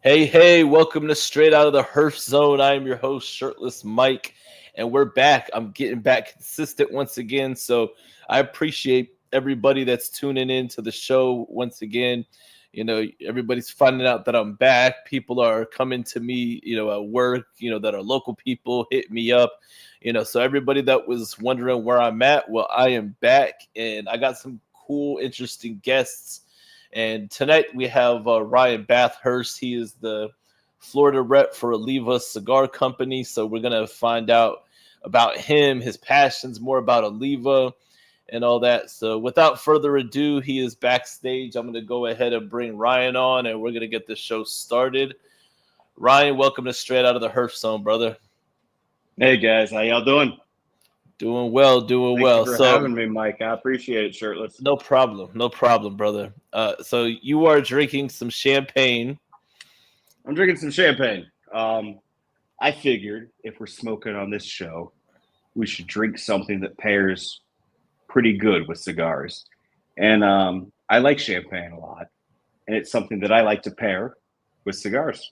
Hey, hey, welcome to Straight Out of the Herf Zone. I am your host, Shirtless Mike, and we're back. I'm getting back consistent once again. So I appreciate everybody that's tuning in to the show once again. Everybody's finding out that I'm back. People are coming to me, at work, that are local people, hit me up. So everybody that was wondering where I'm at, well, I am back and I got some cool, interesting guests. And tonight we have Ryan Bathhurst. He is the Florida rep for Oliva Cigar Company. So we're going to find out about him, his passions, more about Oliva and all that. So without further ado, he is backstage. I'm going to go ahead and bring Ryan on and we're going to get the show started. Ryan, welcome to Straight Out of the Herf Zone, brother. Hey guys, how y'all doing? Doing well. Thank you for having me, Mike. I appreciate it, Shirtless. No problem, brother. So you are drinking some champagne. I'm drinking some champagne. I figured if we're smoking on this show, we should drink something that pairs pretty good with cigars. And I like champagne a lot, and it's something that I like to pair with cigars.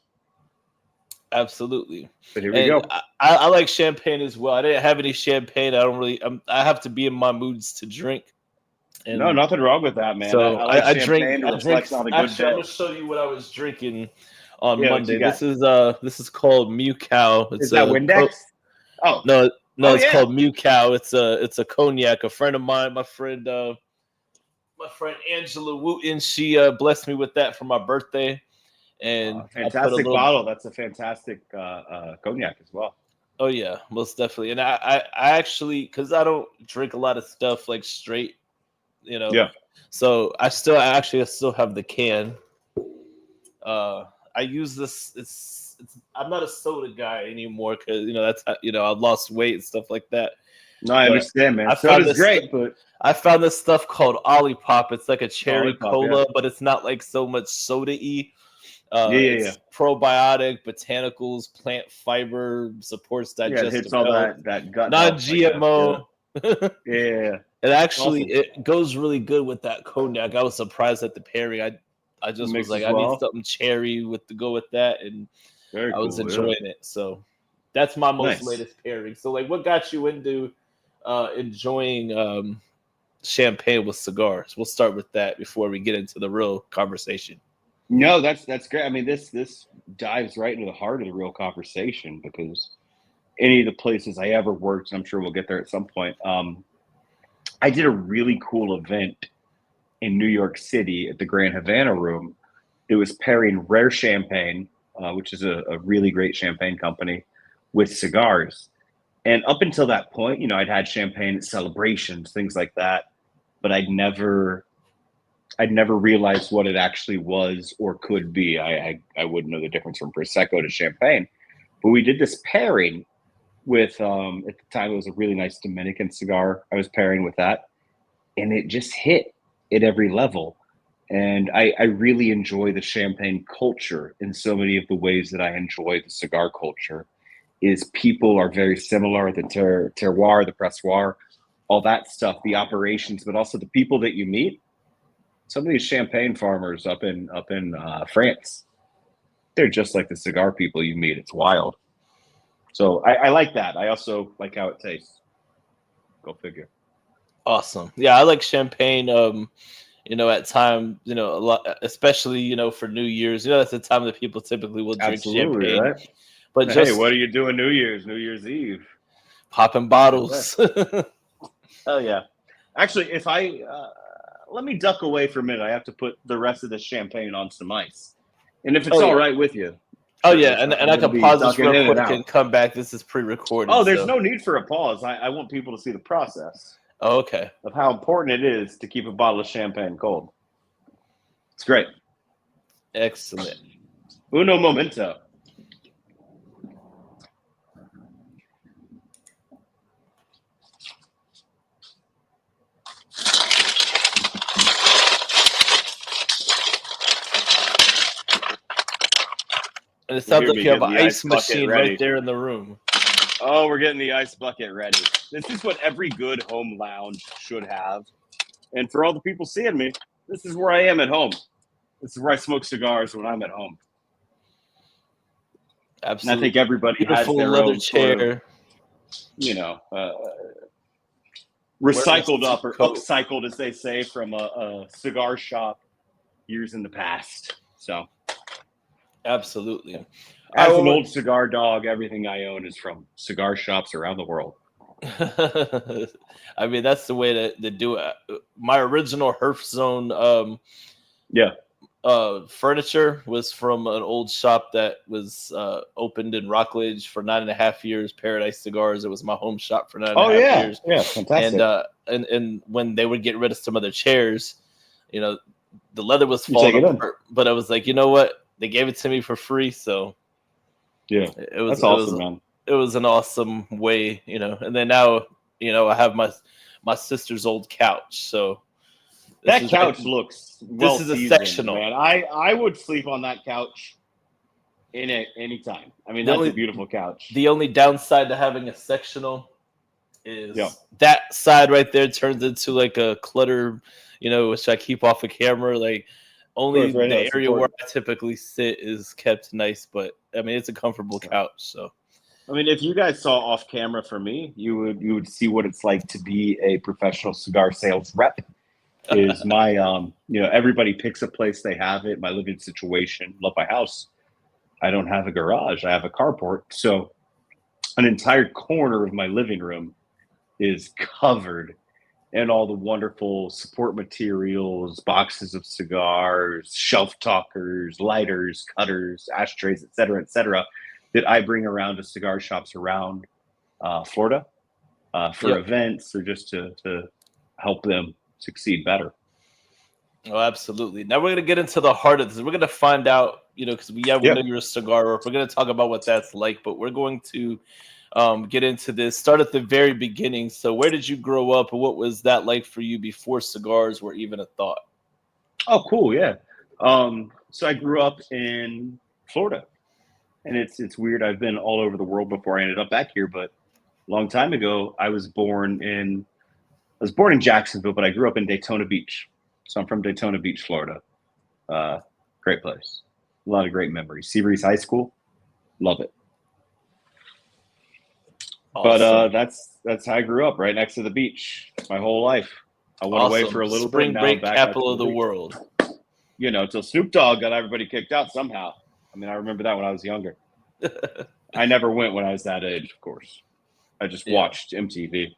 Absolutely. But here we go. I like champagne as well. I didn't have any champagne. I have to be in my moods to drink. And no, nothing wrong with that, man. So I drink. On a good actually, day. I'm gonna show you what I was drinking on Monday. This is called Mew Cow. Is that Windex? No, it's called Mew Cow. It's a cognac. A friend of mine, my friend Angela Wooten, she blessed me with that for my birthday. And fantastic bottle. That's a fantastic cognac as well. Oh yeah, most definitely. And I actually, because I don't drink a lot of stuff like straight, Yeah. So I still have the can. I use this. It's I'm not a soda guy anymore because that's I've lost weight and stuff like that. No, I understand, man. Soda's great, but I found this stuff called Olipop. It's like a cherry cola, but it's not like so much soda-y. It's probiotic, botanicals, plant fiber, supports digestive it hits all that gut. Non-GMO. Yeah. It actually it goes really good with that cognac. I was surprised at the pairing. I just was like, I need something cherry to go with that, and I was enjoying it. So that's my most latest pairing. So like, what got you into enjoying champagne with cigars? We'll start with that before we get into the real conversation. No, that's great. I mean, this dives right into the heart of the real conversation because any of the places I ever worked, and I'm sure we'll get there at some point. I did a really cool event in New York City at the Grand Havana Room. It was pairing Rare Champagne, which is a really great champagne company, with cigars. And up until that point, I'd had champagne at celebrations, things like that, but I'd never realized what it actually was or could be. I wouldn't know the difference from Prosecco to champagne. But we did this pairing with, at the time, it was a really nice Dominican cigar. I was pairing with that. And it just hit at every level. And I really enjoy the champagne culture in so many of the ways that I enjoy the cigar culture. Is people are very similar, the terroir, the pressoir, all that stuff, the operations, but also the people that you meet. Some of these champagne farmers up in France, they're just like the cigar people you meet. It's wild. So I like that. I also like how it tastes. Go figure. Awesome. Yeah, I like champagne. At time, a lot, especially for New Year's. That's the time that people typically will drink champagne. Right? But hey, what are you doing New Year's Eve? Popping bottles. Oh yeah. Actually, if I let me duck away for a minute. I have to put the rest of the champagne on some ice. And if it's all right with you. Oh yeah, and I can pause this real quick and come back. This is pre-recorded. Oh, there's no need for a pause. I want people to see the process. Oh, okay. Of how important it is to keep a bottle of champagne cold. It's great. Excellent. Uno momento. And it sounds like you have an ice machine right there in the room. Oh, we're getting the ice bucket ready. This is what every good home lounge should have. And for all the people seeing me, this is where I am at home. This is where I smoke cigars when I'm at home. Absolutely. And I think everybody Beautiful has their leather own sort of, chair. Recycled up or coat. upcycled, as they say, from a cigar shop years in the past. So, Absolutely. as an old cigar dog, everything I own is from cigar shops around the world. I mean, that's the way to do it. My original Herf Zone furniture was from an old shop that was opened in Rockledge for 9.5 years. Paradise Cigars. It was my home shop for 9.5 years. Yeah, fantastic. And when they would get rid of some of their chairs, the leather was falling apart. But I was like, you know what? They gave it to me for free, so yeah, that's awesome, man. It was an awesome way, and then now, I have my sister's old couch, so that couch looks well this is a seasoned, sectional, man. I would sleep on that couch in it anytime. I mean, that's a beautiful couch. The only downside to having a sectional is that side right there turns into like a clutter, which I keep off of camera. Like only the area where I typically sit is kept nice, but I mean, it's a comfortable couch. So, I mean, if you guys saw off camera for me, you would see what it's like to be a professional cigar sales rep. Is my everybody picks a place, they have it. My living situation, love my house. I don't have a garage, I have a carport, so an entire corner of my living room is covered in all the wonderful support materials, boxes of cigars, shelf talkers, lighters, cutters, ashtrays, et cetera, that I bring around to cigar shops around Florida for events or just to help them succeed better. Oh, absolutely. Now we're going to get into the heart of this. We're going to find out, because we know you're a cigar rep. We're going to talk about what that's like, but we're going to get into this. Start at the very beginning. So where did you grow up, and what was that like for you before cigars were even a thought? Oh, cool. Yeah. So I grew up in Florida, and it's weird. I've been all over the world before I ended up back here, but a long time ago, I was born in Jacksonville, but I grew up in Daytona Beach. So I'm from Daytona Beach, Florida. Great place. A lot of great memories. Seabreeze High School. Love it. Awesome. But that's how I grew up, right next to the beach my whole life. I went away for a little Spring bit. break capital of the world. Until Snoop Dogg got everybody kicked out somehow. I mean, I remember that when I was younger. I never went when I was that age, of course. I just watched MTV.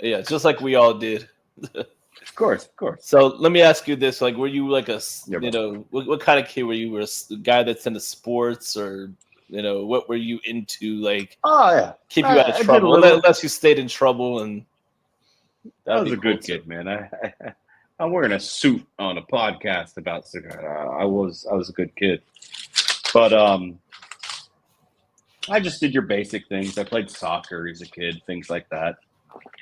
Yeah, just like we all did. Of course. So let me ask you this: like, were you like what kind of kid were you? Were a guy that's into sports, or what were you into? Like, keep you out of trouble, unless you stayed in trouble. And I was a good kid, man. I'm wearing a suit on a podcast about cigars. I was a good kid, but I just did your basic things. I played soccer as a kid, things like that.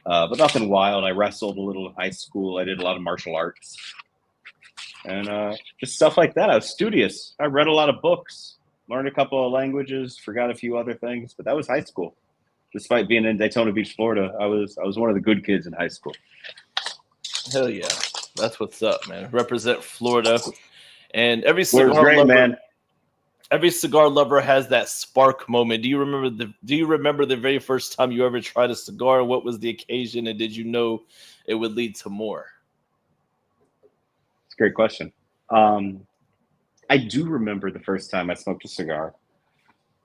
But nothing wild. I wrestled a little in high school. I did a lot of martial arts and just stuff like that. I was studious. I read a lot of books, learned a couple of languages, forgot a few other things, but that was high school. Despite being in Daytona Beach, Florida, I was one of the good kids in high school. Hell yeah. That's what's up, man. Represent Florida. And every cigar lover has that spark moment. Do you remember the very first time you ever tried a cigar? What was the occasion, and did you know it would lead to more? It's a great question. I do remember the first time I smoked a cigar.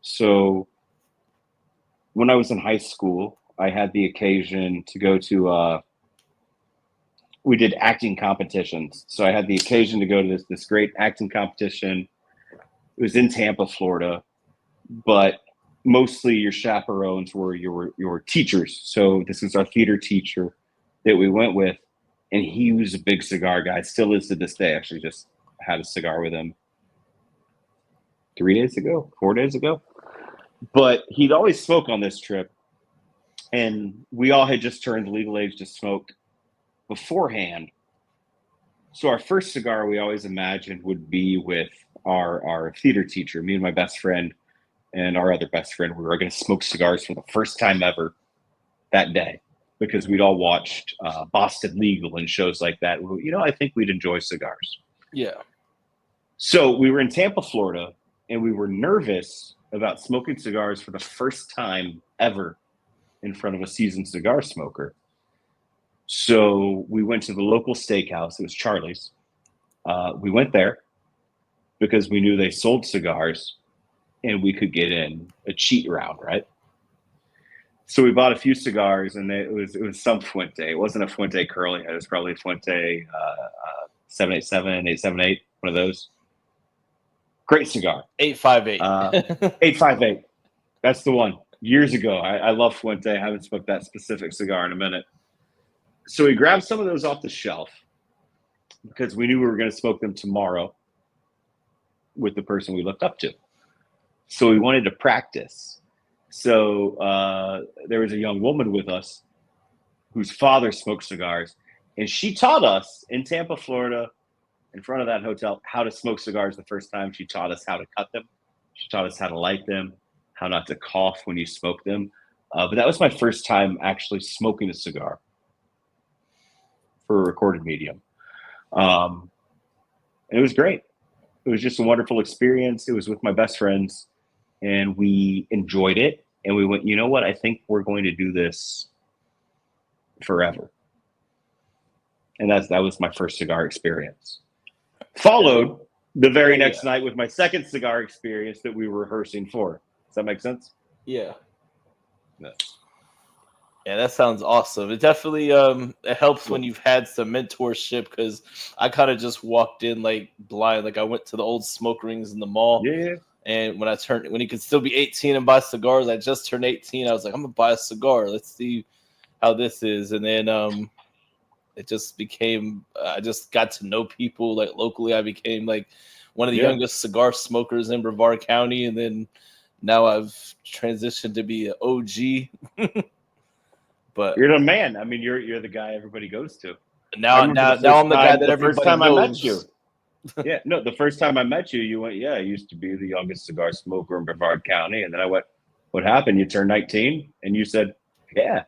So when I was in high school, I had the occasion to go to we did acting competitions. So I had the occasion to go to this great acting competition. It was in Tampa, Florida, but mostly your chaperones were your teachers. So this was our theater teacher that we went with, and he was a big cigar guy. Still is to this day. Actually, just had a cigar with him 4 days ago. But he'd always smoke on this trip, and we all had just turned legal age to smoke beforehand. So our first cigar we always imagined would be with our theater teacher. Me and my best friend and our other best friend, we were going to smoke cigars for the first time ever that day because we'd all watched Boston Legal and shows like that. I think we'd enjoy cigars. Yeah. So we were in Tampa, Florida, and we were nervous about smoking cigars for the first time ever in front of a seasoned cigar smoker. So we went to the local steakhouse. It was Charlie's. We went there because we knew they sold cigars and we could get in a cheat round, right? So we bought a few cigars, and it was some Fuente. It wasn't a Fuente curly. It was probably a Fuente 787, 878, one of those. Great cigar. 858. 858. That's the one. Years ago. I love Fuente. I haven't smoked that specific cigar in a minute. So we grabbed some of those off the shelf because we knew we were going to smoke them tomorrow with the person we looked up to. So we wanted to practice. So there was a young woman with us whose father smoked cigars, and she taught us in Tampa, Florida, in front of that hotel, how to smoke cigars the first time. She taught us how to cut them. She taught us how to light them, how not to cough when you smoke them. But that was my first time actually smoking a cigar for a recorded medium. And it was great. It was just a wonderful experience. It was with my best friends, and we enjoyed it. And we went, you know what? I think we're going to do this forever. And that was my first cigar experience. Followed the very next night with my second cigar experience that we were rehearsing for. Does that make sense? Yeah. Yeah, that sounds awesome. It definitely it helps when you've had some mentorship, because I kind of just walked in like blind. Like I went to the old smoke rings in the mall. Yeah. And when you could still be 18 and buy cigars, I just turned 18. I was like, I'm gonna buy a cigar. Let's see how this is. And then it just became, I just got to know people like locally. I became like one of the youngest cigar smokers in Brevard County. And then now I've transitioned to be an OG. But you're the man. I mean, you're the guy everybody goes to. Now I'm the guy that everybody knows. The first time I met you. Yeah, no, the first time I met you, you went, I used to be the youngest cigar smoker in Brevard County. And then I went, what happened? You turned 19? And you said, yeah.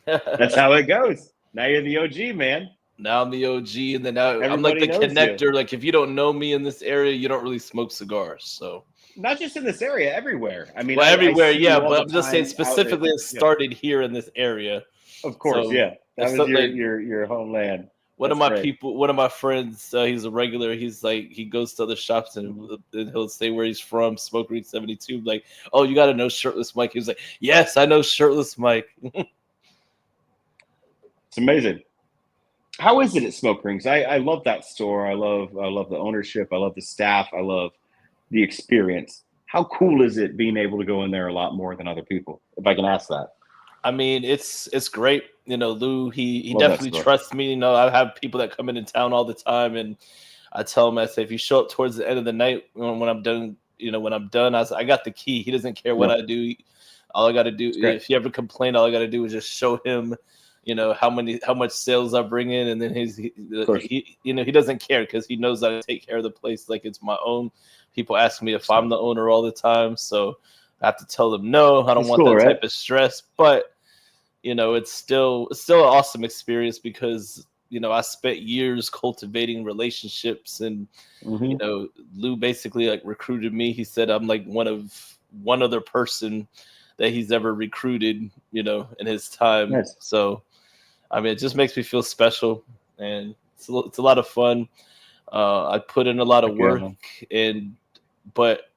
That's how it goes. Now you're the OG, man. Now I'm the OG, and then now I'm like the connector. You. Like if you don't know me in this area, you don't really smoke cigars. So not just in this area, everywhere. I mean, well, everywhere, but I'm just saying specifically it started here in this area. Of course, so, yeah. That was your homeland. One of my friends, he's a regular. He's like, he goes to other shops and he'll say where he's from, Smoke Ring 72. Like, oh, you got to know Shirtless Mike. He was like, yes, I know Shirtless Mike. It's amazing. How is it at Smoke Rings? I love that store. I love the ownership. I love the staff. I love the experience. How cool is it being able to go in there a lot more than other people, if I can ask that? I mean, it's great. You know, Lou, he definitely trusts me. You know, I have people that come in town all the time, and I tell him, I say, if you show up towards the end of the night when I'm done, I got the key. He doesn't care what I do. All I got to do, if he ever complained, all I got to do is just show him, how much sales I bring in, and then he doesn't care because he knows that I take care of the place like it's my own. People ask me if I'm the owner all the time, so I have to tell them no. I don't want that type of stress, but it's still an awesome experience because I spent years cultivating relationships, and Lou basically like recruited me. He said I'm like one other person that he's ever recruited, in his time. Nice. So, I mean, it just makes me feel special, and it's a lot of fun. I put in a lot of work, but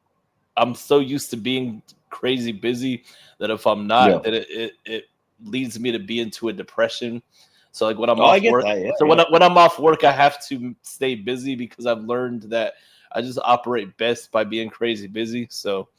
I'm so used to being crazy busy that if I'm not, that it leads me to be into a depression. So like when I'm off work, when I'm off work, I have to stay busy because I've learned that I just operate best by being crazy busy. So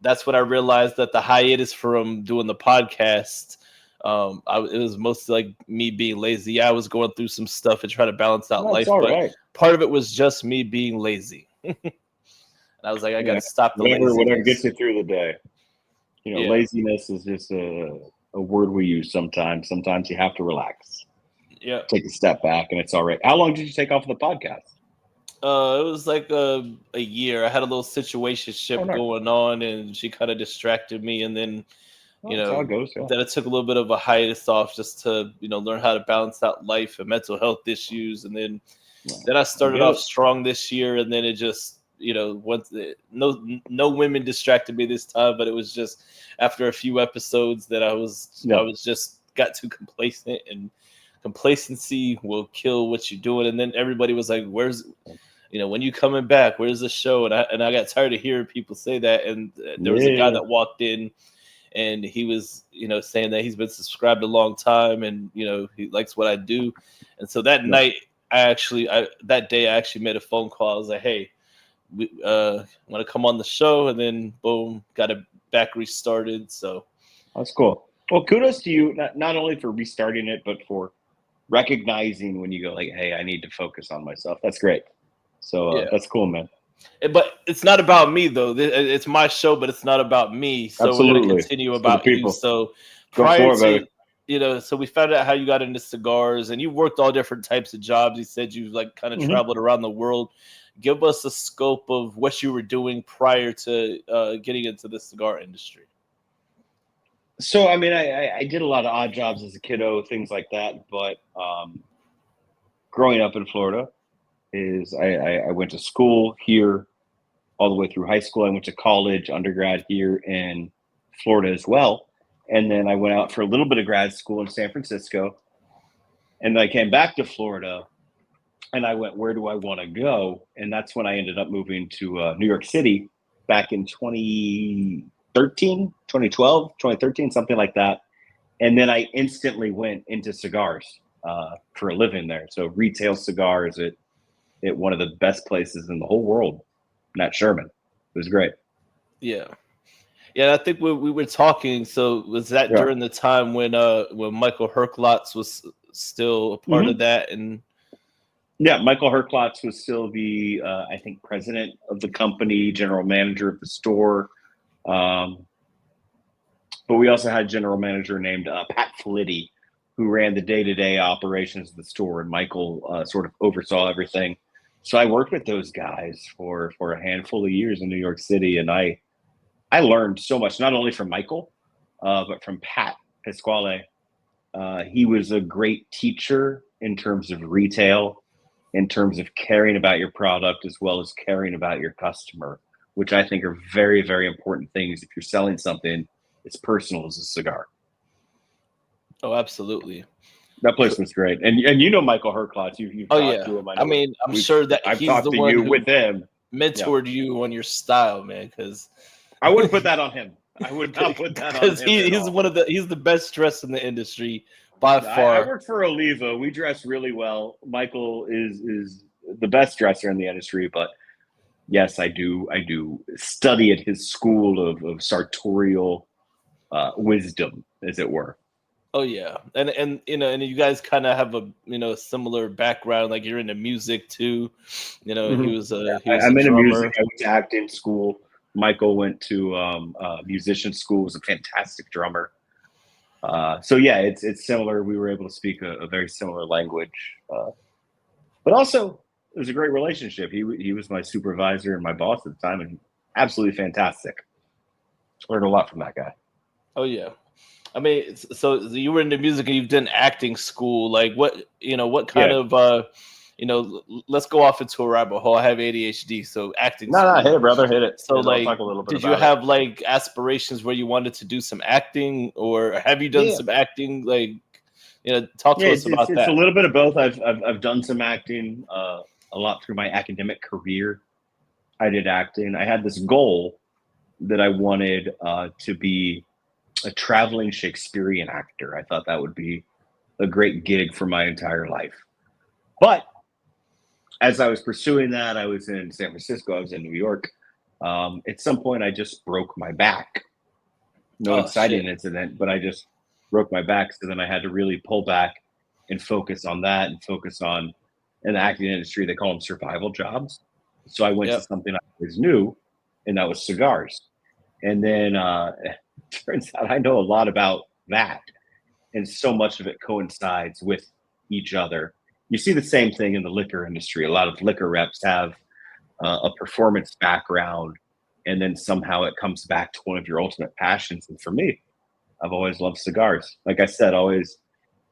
that's what I realized, that the hiatus from doing the podcast, it was mostly like me being lazy. Yeah, I was going through some stuff and trying to balance out life, but part of it was just me being lazy. I was like, I got to stop the laziness. Whatever gets you through the day. Laziness is just a word we use sometimes. Sometimes you have to relax. Yeah. Take a step back, and it's all right. How long did you take off of the podcast? It was like a year. I had a little situationship going on, and she kind of distracted me. And then, that's how it goes, then it took a little bit of a hiatus off just to, learn how to balance out life and mental health issues. And then I started off strong this year, and then it just, once no women distracted me this time, but it was just after a few episodes that I was just got too complacent, and complacency will kill what you're doing. And then everybody was like, "Where's when you coming back? Where's the show?" And I got tired of hearing people say that. And there was a guy that walked in, and he was saying that he's been subscribed a long time, and he likes what I do. And so that night, that day I actually made a phone call. I was like, "Hey, we want to come on the show," and then boom, got it back restarted. So that's cool. Well, kudos to you, not only for restarting it, but for recognizing when you go like, "Hey, I need to focus on myself." That's great. So that's cool, man. But it's not about me though. It's my show, but it's not about me. So we're going to continue about you. So prior to so we found out how you got into cigars, and you worked all different types of jobs. You said you like kind of traveled around the world. Give us a scope of what you were doing prior to getting into the cigar industry. So, I mean, I did a lot of odd jobs as a kiddo, things like that. But growing up in Florida I went to school here all the way through high school. I went to college, undergrad here in Florida as well. And then I went out for a little bit of grad school in San Francisco. And then I came back to Florida, and I went, where do I want to go? And that's when I ended up moving to New York City back in 2013, 2012, 2013, something like that. And then I instantly went into cigars for a living there. So retail cigars at one of the best places in the whole world, Nat Sherman. It was great. Yeah. I think we were talking. So was that during the time when Michael Herklotz was still a part of that? And yeah, Michael Herklotz was still the I think president of the company, general manager of the store. But we also had a general manager named Pat Flitti, who ran the day-to-day operations of the store, and Michael sort of oversaw everything. So I worked with those guys for a handful of years in New York City, and I learned so much, not only from Michael, but from Pat Pasquale. He was a great teacher in terms of retail, in terms of caring about your product as well as caring about your customer, which I think are very, very important things. If you're selling something as personal as a cigar. Oh, absolutely. That place was great. And Michael Herklotz, you've talked to him. I'm sure that I've he's talked the to one you who with him. mentored you on your style, man, because I wouldn't put that on him. I would not put that on him. Because he's the best dressed in the industry by far. I worked for Oliva. We dress really well. Michael is the best dresser in the industry, but yes, I do study at his school of sartorial wisdom, as it were. Oh yeah, and you guys kind of have a similar background. Like you're into music too. He was I'm into music. I went to acting school. Michael went to musician school. Was a fantastic drummer. So yeah, it's similar. We were able to speak a very similar language, but also it was a great relationship. He was my supervisor and my boss at the time, and absolutely fantastic. Learned a lot from that guy. Oh yeah. I mean, so you were into music and you've done acting school. Like what kind of, let's go off into a rabbit hole. I have ADHD, so acting. No, hit it, brother, hit it. So I'll talk a little bit did you have like aspirations where you wanted to do some acting, or have you done some acting? Like, talk to us about that. It's a little bit of both. I've done some acting a lot through my academic career. I did acting. I had this goal that I wanted to be a traveling Shakespearean actor. I thought that would be a great gig for my entire life. But as I was pursuing that, I was in San Francisco, I was in New York. At some point, I just broke my back. No exciting incident, but I just broke my back. So then I had to really pull back and focus on that and focus on, in the acting industry, they call them survival jobs. So I went to something I always knew, and that was cigars. And then turns out I know a lot about that, and so much of it coincides with each other. You see the same thing in the liquor industry. A lot of liquor reps have a performance background, and then somehow it comes back to one of your ultimate passions. And for me, I've always loved cigars. Like I said, always,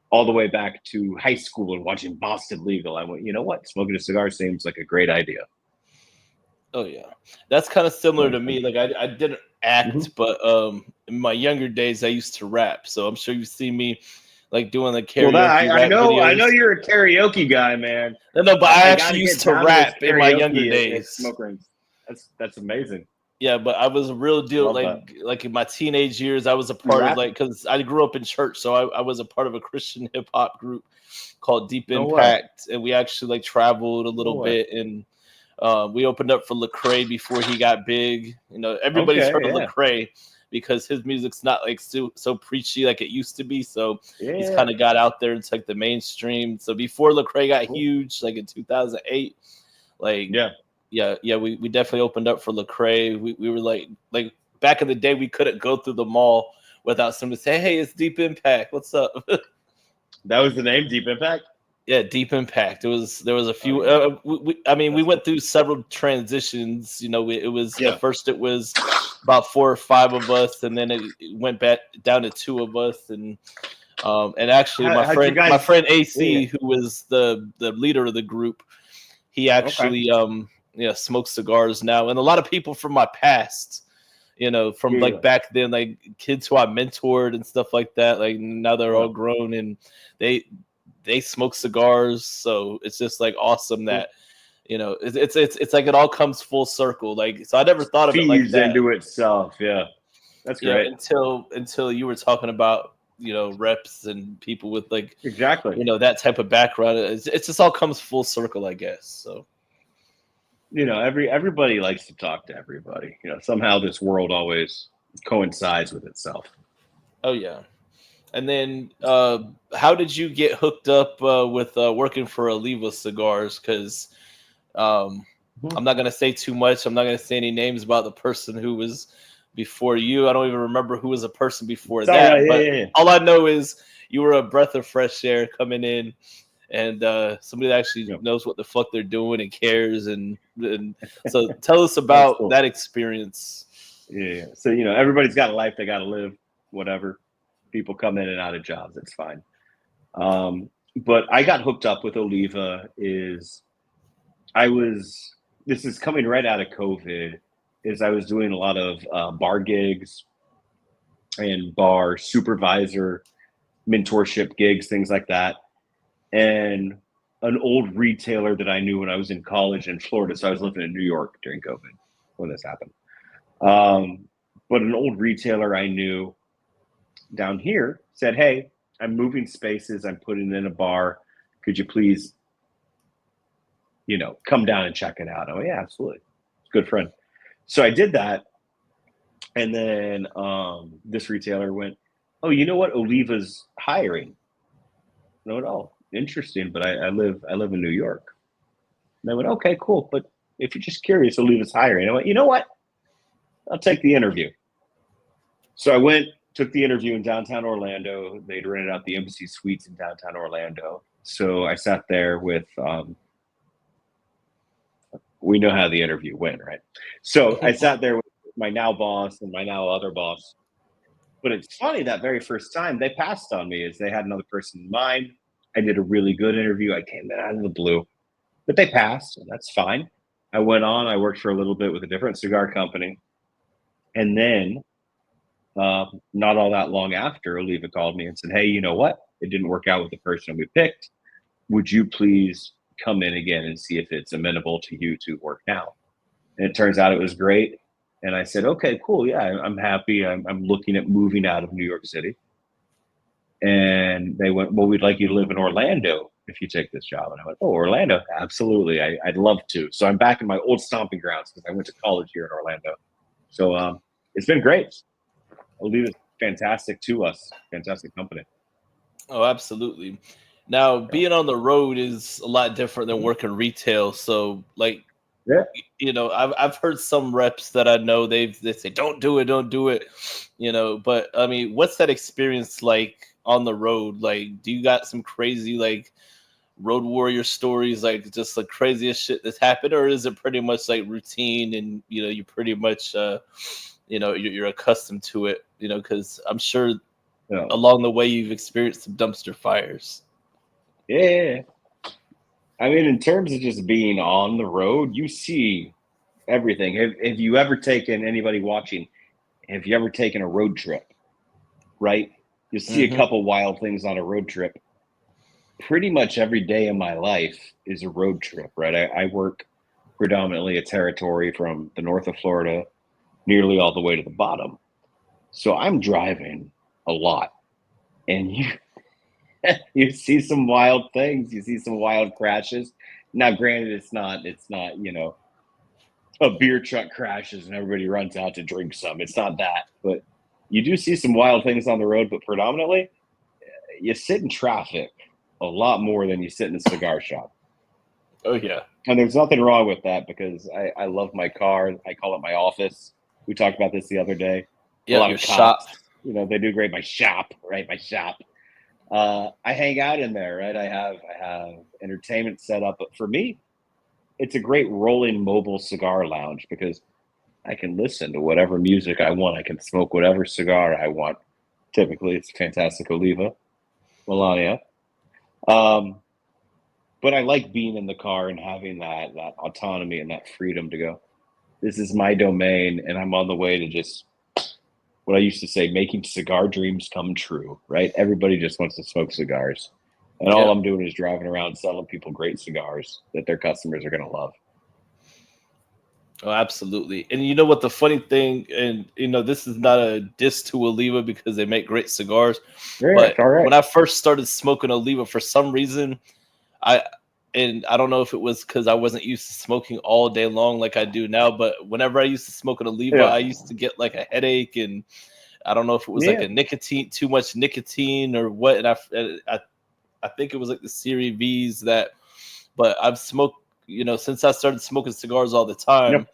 all the way back to high school and watching Boston Legal. I went, you know what? Smoking a cigar seems like a great idea. Oh yeah, that's kind of similar to me. Like I didn't act, but in my younger days I used to rap. So I'm sure you see me like doing the Well, karaoke I rap know videos. you're a karaoke guy, man. No, but I I got actually to used get to down to this rap in my younger karaoke at days. smoke rings. That's amazing. Yeah, but I was a real deal. Love that. Like in my teenage years, I was a You part of rap? like because I grew up in church, so I was a part of a Christian hip hop group called Deep No way. Impact, and we actually like traveled a No little way. bit, and we opened up for Lecrae before he got big. You know, everybody's Okay, heard of yeah. Lecrae because his music's not like so preachy like it used to be. So he's Yeah. kind of got out there into like the mainstream. So before Lecrae got Cool. huge, like in 2008, like Yeah. yeah, we definitely opened up for Lecrae. We were like back in the day, we couldn't go through the mall without someone to say, "Hey, it's Deep Impact. What's up?" That was the name, Deep Impact? Yeah, Deep Impact. There was a few. Oh, yeah. We went through several transitions. You know, it was Yeah. at first it was about 4 or 5 of us, and then it went back down to 2 of us, and actually my How'd you friend guys? AC, Yeah. who was the leader of the group, he actually smokes cigars now, and a lot of people from my past, you know, from like back then, like kids who I mentored and stuff like that, like now they're all grown and they smoke cigars. So it's just like awesome that, you know, it's like it all comes full circle. Like, so I never thought of it like Feeds that. into itself. Yeah, that's great. Until you were talking about, you know, reps and people with like Exactly. you know, that type of background. It's just all comes full circle, I guess. So You know, everybody likes to talk to everybody. You know, somehow this world always coincides with itself. oh yeah. And then, how did you get hooked up with working for Oliva Cigars? Because I'm not going to say too much. I'm not going to say any names about the person who was before you. I don't even remember who was a person before that. Right. But Yeah. all I know is you were a breath of fresh air coming in, and somebody that actually knows what the fuck they're doing and cares. And so tell us about cool. that experience. Yeah. So, you know, everybody's got a life they got to live, whatever. People come in and out of jobs. It's fine. But I got hooked up with Oliva this is coming right out of COVID, is I was doing a lot of bar gigs and bar supervisor mentorship gigs, things like that. And an old retailer that I knew when I was in college in Florida. So I was living in New York during COVID when this happened. But an old retailer I knew down here said, "Hey, I'm moving spaces. I'm putting in a bar. Could you please, you know, come down and check it out?" Oh yeah, absolutely. Good friend. So I did that. And then this retailer went, "Oh, you know what? Oliva's hiring." No, no, interesting. But I live in New York. And I went, "Okay, cool. But if you're just curious, Oliva's hiring." I went, "You know what? I'll take the interview." So I went, took the interview in downtown Orlando. They'd rented out the Embassy Suites in downtown Orlando. So I sat there with, we know how the interview went, right? So I sat there with my now boss and my now other boss. But it's funny, that very first time they passed on me, as they had another person in mind. I did a really good interview. I came in out of the blue, but they passed, and that's fine. I went on. I worked for a little bit with a different cigar company. And then not all that long after, Oliva called me and said, "Hey, you know what? It didn't work out with the person we picked. Would you please come in again and see if it's amenable to you to work now?" And it turns out it was great. And I said, "Okay, cool. Yeah, I'm happy. I'm looking at moving out of New York City." And they went, "Well, we'd like you to live in Orlando if you take this job." And I went, "Oh, Orlando? Absolutely. I'd love to." So I'm back in my old stomping grounds because I went to college here in Orlando. So it's been great. Oliva's fantastic to us. Fantastic company. Oh, absolutely. Now, being on the road is a lot different than working retail. So, like, Yeah. you know, I've heard some reps that I know they say don't do it, you know. But I mean, what's that experience like on the road? Like, do you got some crazy like road warrior stories, like just the craziest shit that's happened, or is it pretty much like routine and you know you pretty much you know you're accustomed to it? You know, because I'm sure along the way you've experienced some dumpster fires. Yeah. I mean, in terms of just being on the road, you see everything. Have you ever taken, anybody watching, have you ever taken a road trip, right? You see a couple wild things on a road trip. Pretty much every day of my life is a road trip, right? I work predominantly a territory from the north of Florida nearly all the way to the bottom. So I'm driving a lot. And you see some wild things, you see some wild crashes. Now, granted, it's not, a beer truck crashes and everybody runs out to drink some. It's not that, but you do see some wild things on the road, but predominantly you sit in traffic a lot more than you sit in a cigar shop. Oh, yeah. And there's nothing wrong with that because I love my car. I call it my office. We talked about this the other day. Yeah, a lot your of shop. cops, they do great. My shop, right? My shop. I hang out in there, right? I have entertainment set up. But for me, it's a great rolling mobile cigar lounge because I can listen to whatever music I want. I can smoke whatever cigar I want. Typically, it's fantastic Oliva, Melania. But I like being in the car and having that autonomy and that freedom to go, this is my domain, and I'm on the way to just what I used to say, making cigar dreams come true, right? Everybody just wants to smoke cigars. And all I'm doing is driving around selling people great cigars that their customers are going to love. Oh, absolutely. And you know what the funny thing, and this is not a diss to Oliva because they make great cigars. Yeah, but all right. when I first started smoking Oliva, for some reason, I don't know if it was because I wasn't used to smoking all day long like I do now, but whenever I used to smoke an Oliva, I used to get like a headache, and I don't know if it was like too much nicotine or what. And I think it was like the Series V's but I've smoked, since I started smoking cigars all the time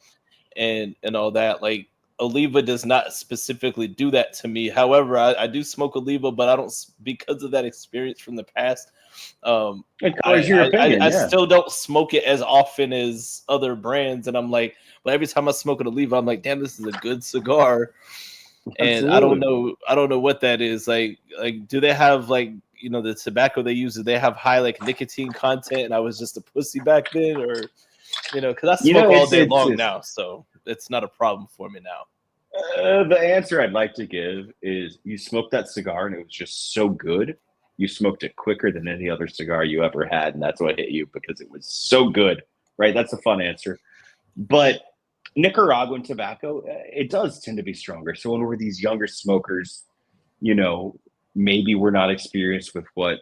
and all that, like Oliva does not specifically do that to me. However, I do smoke Oliva, but I don't, because of that experience from the past. I still don't smoke it as often as other brands, and I'm like, but every time I smoke an Oliva, I'm like, damn, this is a good cigar. And Absolutely. I don't know what that is. Like do they have like the tobacco they use? Do they have high like nicotine content? And I was just a pussy back then, or because I smoke all day long now, so it's not a problem for me now. The answer I'd like to give is you smoked that cigar and it was just so good. You smoked it quicker than any other cigar you ever had, and that's what hit you because it was so good, right? That's a fun answer. But Nicaraguan tobacco, it does tend to be stronger. So when we're these younger smokers, maybe we're not experienced with what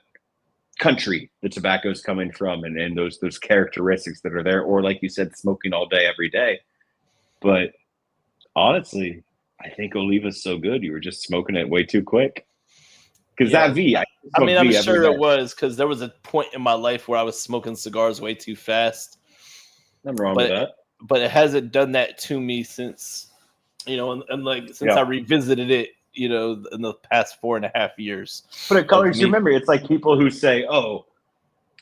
country the tobacco is coming from and those characteristics that are there, or like you said, smoking all day, every day. But honestly, I think Oliva's so good. You were just smoking it way too quick. Because that V, I'm sure it was because there was a point in my life where I was smoking cigars way too fast. Nothing wrong with that. But it hasn't done that to me since, since I revisited it, in the past 4.5 years. But it colors your memory. It's like people who say, oh,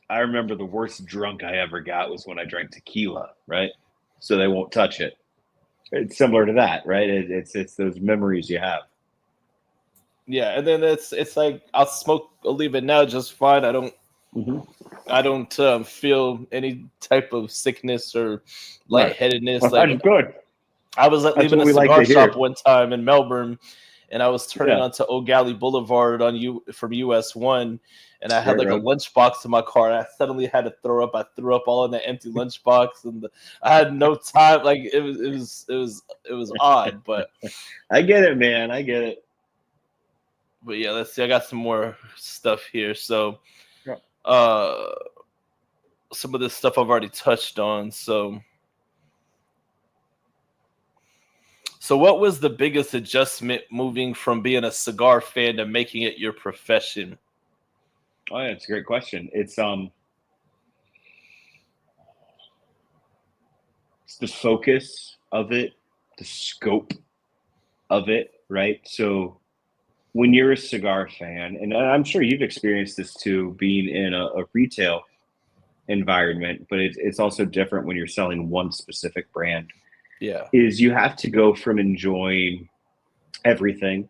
I remember the worst drunk I ever got was when I drank tequila, right? So they won't touch it. It's similar to that, right? It's those memories you have. Yeah, and then it's like I'll smoke Oliva now just fine. I don't feel any type of sickness or lightheadedness. Well, like that's good. I was leaving a cigar shop one time in Melbourne, and I was turning onto O'Galley Boulevard from US 1, and I had like a lunchbox in my car, and I suddenly had to throw up. I threw up all in the empty lunchbox, and I had no time. Like it was odd, but I get it, man. I get it. But yeah, let's see. I got some more stuff here. So, some of this stuff I've already touched on. So what was the biggest adjustment moving from being a cigar fan to making it your profession? Oh, yeah, it's a great question. It's the focus of it, the scope of it, right? So when you're a cigar fan, and I'm sure you've experienced this too, being in a retail environment, but it's also different when you're selling one specific brand. Yeah. Is you have to go from enjoying everything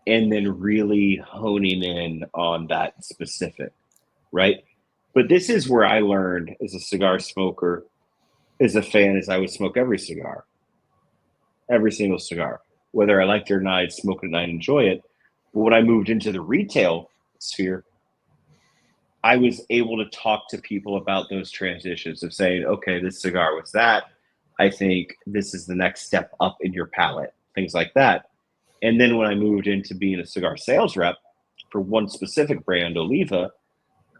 and then really honing in on that specific, right? But this is where I learned as a cigar smoker as a fan is I would smoke every cigar, every single cigar. Whether I liked it or not, I'd smoke it and I'd enjoy it. But when I moved into the retail sphere, I was able to talk to people about those transitions of saying, okay, this cigar was that. I think this is the next step up in your palate, things like that. And then when I moved into being a cigar sales rep for one specific brand, Oliva,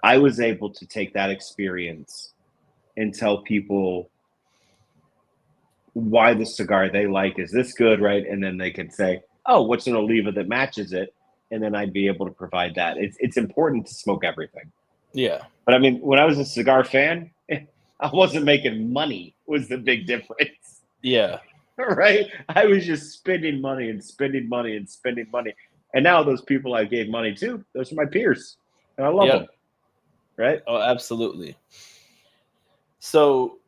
I was able to take that experience and tell people why the cigar they like is this good, right? And then they can say, oh, what's an Oliva that matches it? And then I'd be able to provide that. It's important to smoke everything. Yeah. But I mean, when I was a cigar fan, I wasn't making money was the big difference. Yeah. Right? I was just spending money and spending money and spending money. And now those people I gave money to, those are my peers. And I love them. Right? Oh, absolutely. So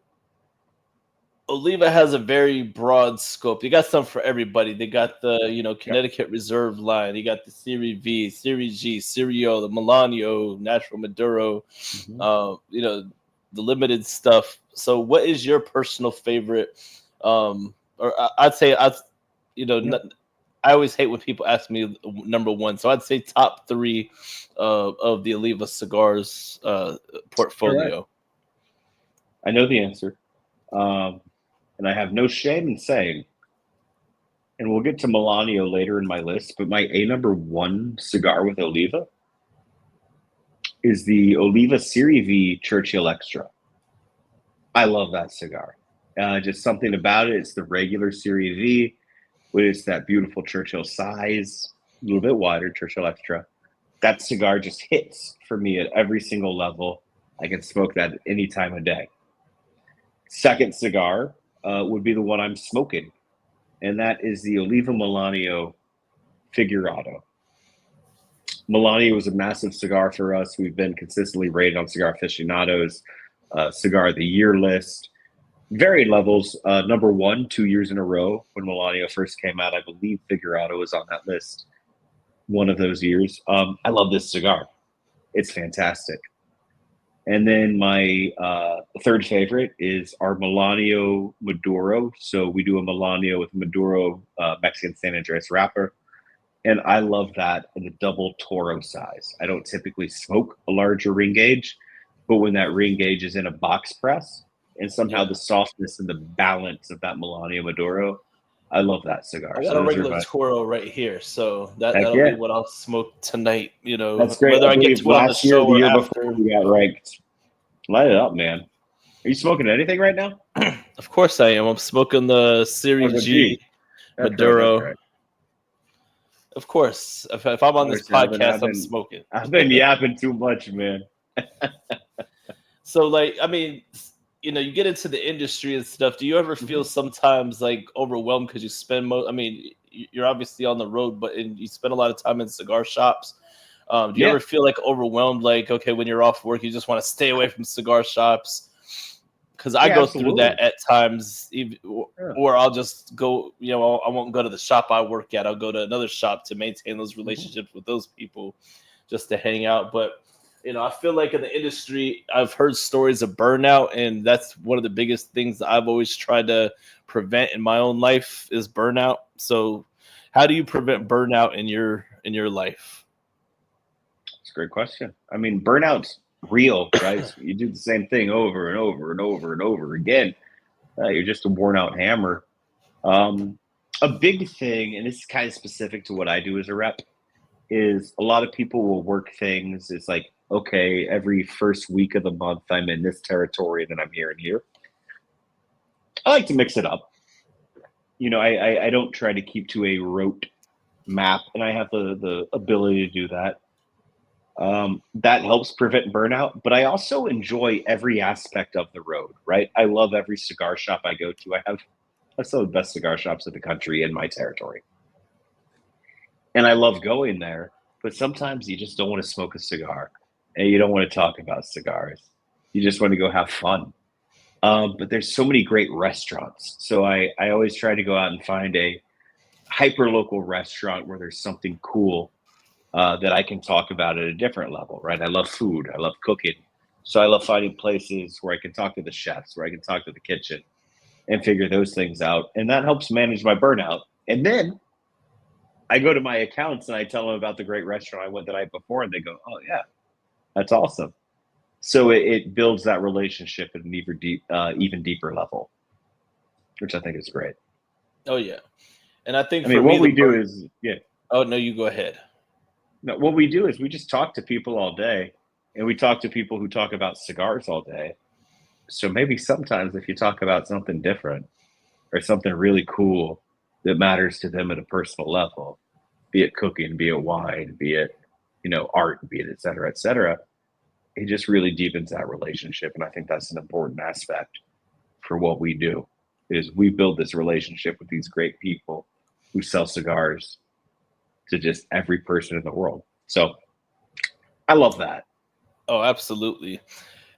Oliva has a very broad scope. You got some for everybody. They got the, Connecticut Reserve line. You got the Series V, Series G, Serio, the Melanio, Natural Maduro, the limited stuff. So what is your personal favorite? I'd say, I always hate when people ask me number one. So I'd say top three of the Oliva Cigars portfolio. Correct. I know the answer. And I have no shame in saying, and we'll get to Melanio later in my list, but my number one cigar with Oliva is the Oliva Series V Churchill Extra. I love that cigar. Just something about it. It's the regular Series V, but it's that beautiful Churchill size, a little bit wider, Churchill Extra. That cigar just hits for me at every single level. I can smoke that any time of day. Second cigar would be the one I'm smoking, and that is the Oliva Melanio Figurado. Melanio was a massive cigar for us. We've been consistently rated on Cigar Aficionado's Cigar of the Year list. Varied levels. Number one, 2 years in a row when Melanio first came out. I believe Figurado was on that list one of those years. I love this cigar. It's fantastic. And then my third favorite is our Melanio Maduro. So we do a Melanio with Maduro Mexican San Andreas wrapper. And I love that in the double Toro size. I don't typically smoke a larger ring gauge, but when that ring gauge is in a box press and somehow the softness and the balance of that Melanio Maduro, I love that cigar. I got a regular Toro right here, so that'll be what I'll smoke tonight. That's great. Whether I get to it on the show or year after. Before we got ranked. Light it up, man. Are you smoking anything right now? Of course I am. I'm smoking the Series G Maduro. Right. Of course. If I'm on this podcast, I'm smoking. I've been yapping too much, man. So, you get into the industry and stuff. Do you ever feel sometimes overwhelmed because you spend you're obviously on the road, but you spend a lot of time in cigar shops. Do you ever feel overwhelmed? Okay, when you're off work, you just want to stay away from cigar shops? Because I go through that at times, or I'll just go. I won't go to the shop I work at. I'll go to another shop to maintain those relationships with those people, just to hang out. But I feel like in the industry, I've heard stories of burnout, and that's one of the biggest things that I've always tried to prevent in my own life is burnout. So, how do you prevent burnout in your life? It's a great question. I mean, burnout's real, right? So you do the same thing over and over and over and over again. You're just a worn out hammer. A big thing, and this is kind of specific to what I do as a rep, is a lot of people will work things. It's like, okay, every first week of the month, I'm in this territory, and then I'm here and here. I like to mix it up. I don't try to keep to a rote map, and I have the ability to do that. That helps prevent burnout, but I also enjoy every aspect of the road, right? I love every cigar shop I go to. I have some of the best cigar shops in the country in my territory. And I love going there, but sometimes you just don't want to smoke a cigar and you don't want to talk about cigars. You just want to go have fun. But there's so many great restaurants. So I always try to go out and find a hyper local restaurant where there's something cool that I can talk about at a different level, right? I love food. I love cooking. So I love finding places where I can talk to the chefs, where I can talk to the kitchen and figure those things out. And that helps manage my burnout. And then I go to my accounts and I tell them about the great restaurant I went the night before, and they go, "Oh yeah, that's awesome." So it builds that relationship at an even deeper level, which I think is great. Oh yeah, and I think I for mean, me what the we do is, yeah, oh no, you go ahead. no, what we do is we just talk to people all day, and we talk to people who talk about cigars all day. So maybe sometimes if you talk about something different or something really cool that matters to them at a personal level, be it cooking, be it wine, be it, art, be it et cetera, it just really deepens that relationship. And I think that's an important aspect for what we do is we build this relationship with these great people who sell cigars to just every person in the world. So I love that. Oh, absolutely.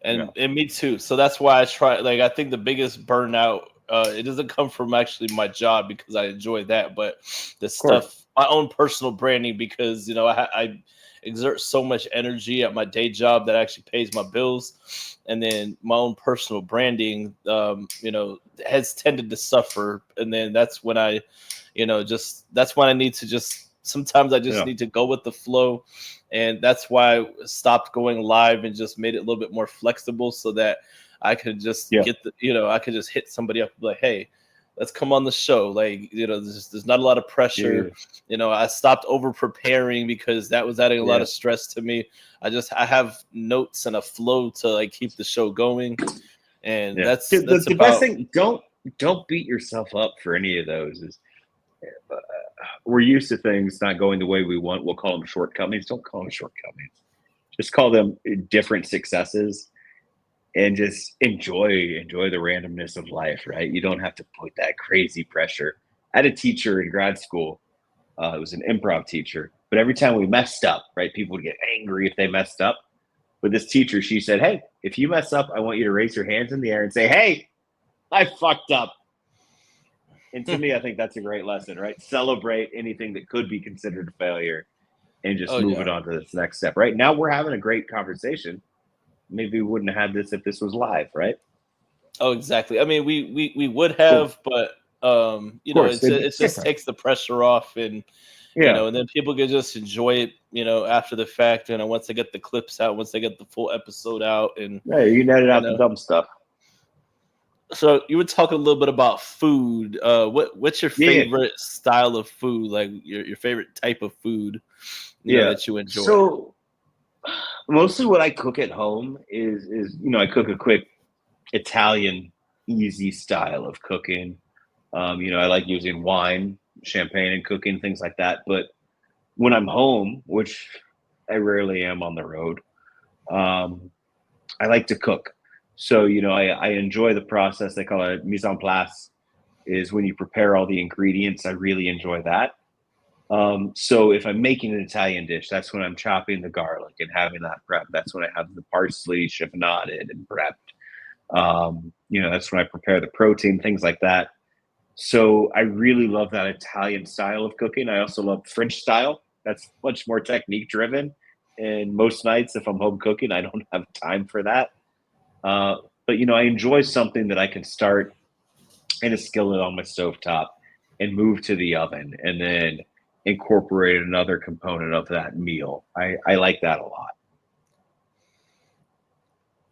Yeah, And me too. So that's why I try. Like I think the biggest burnout, it doesn't come from actually my job because I enjoy that, but the of course. stuff, my own personal branding, because I exert so much energy at my day job that actually pays my bills, and then my own personal branding, has tended to suffer, and then that's when just that's when I need to just. Sometimes I just Yeah. need to go with the flow, and that's why I stopped going live and just made it a little bit more flexible so that I could just Yeah. get I could just hit somebody up and be like, hey, let's come on the show. Like, there's not a lot of Yeah. pressure. I stopped over preparing because that was adding a lot Yeah. of stress to me. I have notes and a flow to like keep the show going. And Yeah. that's Dude, that's the best about thing, don't beat yourself up for any of those. Is uh, we're used to things not going the way we want. We'll call them shortcomings. Don't call them shortcomings. Just call them different successes, and just enjoy the randomness of life. Right? You don't have to put that crazy pressure. I had a teacher in grad school. It was an improv teacher, but every time we messed up, right, people would get angry if they messed up. But this teacher, she said, "Hey, if you mess up, I want you to raise your hands in the air and say, 'Hey, I fucked up.'" And to me, I think that's a great lesson, right? Celebrate anything that could be considered a failure and just oh move yeah. it on to this next step. Right now, we're having a great conversation. Maybe we wouldn't have had this if this was live, right? Oh, exactly. I mean, we would Cool. have, but Of course, it it's just different. takes the pressure off, and Yeah. and then people can just enjoy it, after the fact. Once they get the clips out, once they get the full episode out, and Yeah, you can edit you out the know. dumb stuff. So you were talking a little bit about food. What's your Yeah. favorite style of food? Like your favorite type of food, Yeah. that you enjoy. So mostly what I cook at home is I cook a quick Italian easy style of cooking. I like using wine, champagne and cooking, things like that. But when I'm home, which I rarely am on the road, um, I like to cook. So, I enjoy the process. They call it mise en place, is when you prepare all the ingredients. I really enjoy that. So if I'm making an Italian dish, that's when I'm chopping the garlic and having that prep. That's when I have the parsley chiffonaded and prepped. That's when I prepare the protein, things like that. So I really love that Italian style of cooking. I also love French style. That's much more technique driven. And most nights, if I'm home cooking, I don't have time for that. Uh, but I enjoy something that I can start in a skillet on my stovetop and move to the oven and then incorporate another component of that meal. I like that a lot.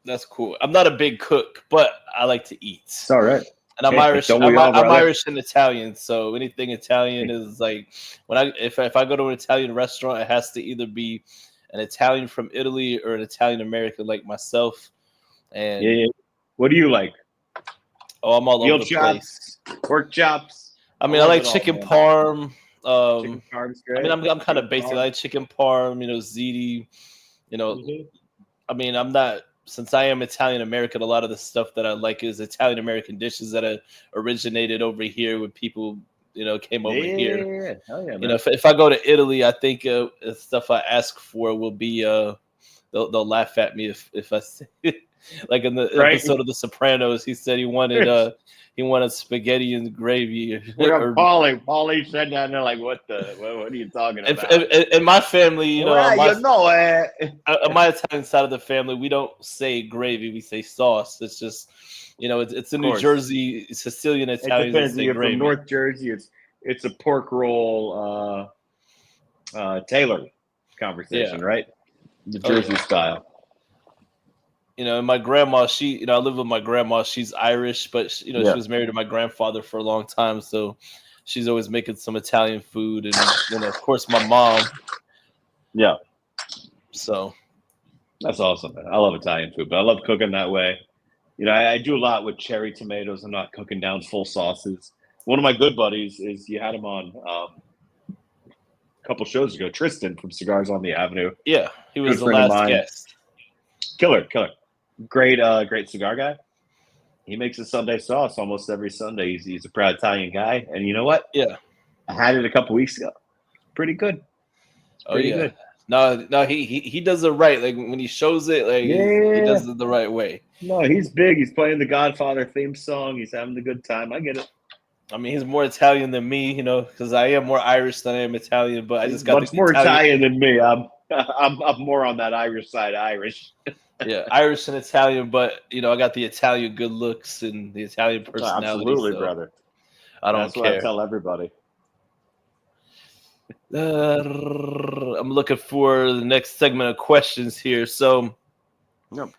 That's cool. I'm not a big cook, but I like to eat. It's all right. And I'm Yeah, Irish. don't we I'm all, I'm brother? Irish and Italian, so anything Italian is like when if I go to an Italian restaurant, it has to either be an Italian from Italy or an Italian American like myself. Yeah, And yeah. What do you like? I'm all over Veal the place. chops, pork chops. I I mean, I love like it all, chicken man. parm. Chicken parm's I mean, great. I'm kind Chicken of basic. I parm. like chicken parm. Ziti. You know, Mhm. I mean, I'm not since I am Italian American. A lot of the stuff that I like is Italian American dishes that are originated over here when people came Yeah, over yeah, yeah, here. yeah, yeah. Hell yeah, man. If I go to Italy, I think the stuff I ask for will be they'll laugh at me if I say like in the Right. episode of The Sopranos, he said he wanted spaghetti and gravy. Paulie said that, and they're like, "What are you talking about?" In my family, you know, on my Italian side of the family, we don't say gravy, we say sauce. It's just, you know, it's a New Jersey Sicilian Italian. It depends. You're from North Jersey. It's a pork roll Taylor conversation, right? The Jersey style. You know, and my grandma, I live with my grandma. She's Irish, but she was married to my grandfather for a long time, so she's always making some Italian food, and of course, my mom. Yeah. So that's awesome, man. I love Italian food, but I love cooking that way. You know, I do a lot with cherry tomatoes. I'm not cooking down full sauces. One of my good buddies you had him on a couple shows ago, Tristan from Cigars on the Avenue. Yeah, he was the last guest. Killer. Great cigar guy. He makes a Sunday sauce almost every Sunday. He's a proud Italian guy. And you know what? Yeah. I had it a couple weeks ago. Pretty good. Pretty good. No, he does it right. Like when he shows it, like he does it the right way. No, he's big. He's playing the Godfather theme song. He's having a good time. I get it. I mean, he's more Italian than me, you know, because I am more Irish than I am Italian. But I just got much more Italian than me. I'm more on that Irish side. Irish. Yeah, Irish and Italian, but you know, I got the Italian good looks and the Italian personality. Absolutely, so brother. I don't That's care. What I tell everybody. I'm looking for the next segment of questions here. So, yep.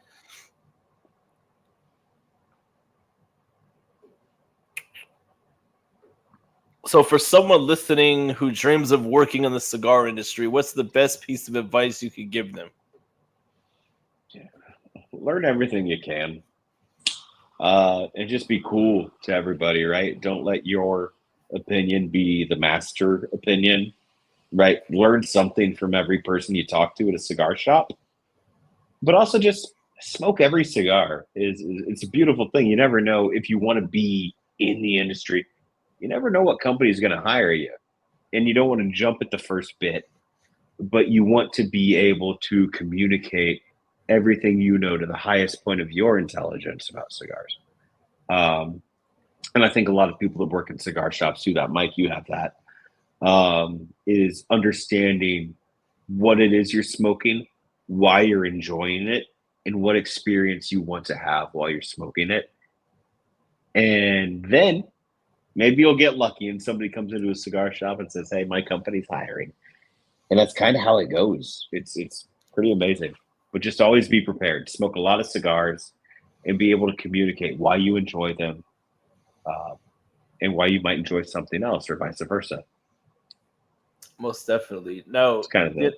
So for someone listening who dreams of working in the cigar industry, what's the best piece of advice you could give them? Learn everything you can, and just be cool to everybody, right? Don't let your opinion be the master opinion, right? Learn something from every person you talk to at a cigar shop, but also just smoke every cigar. It's a beautiful thing. You never know if you want to be in the industry. You never know what company is going to hire you, and you don't want to jump at the first bit, but you want to be able to communicate everything you know to the highest point of your intelligence about cigars. And I think a lot of people that work in cigar shops do that. Mike, you have that. Is understanding what it is you're smoking, why you're enjoying it, and what experience you want to have while you're smoking it. And then maybe you'll get lucky and somebody comes into a cigar shop and says, "Hey, my company's hiring." And that's kind of how it goes. It's pretty amazing. But just always be prepared. Smoke a lot of cigars and be able to communicate why you enjoy them and why you might enjoy something else or vice versa. Most definitely. No, it's kind of it.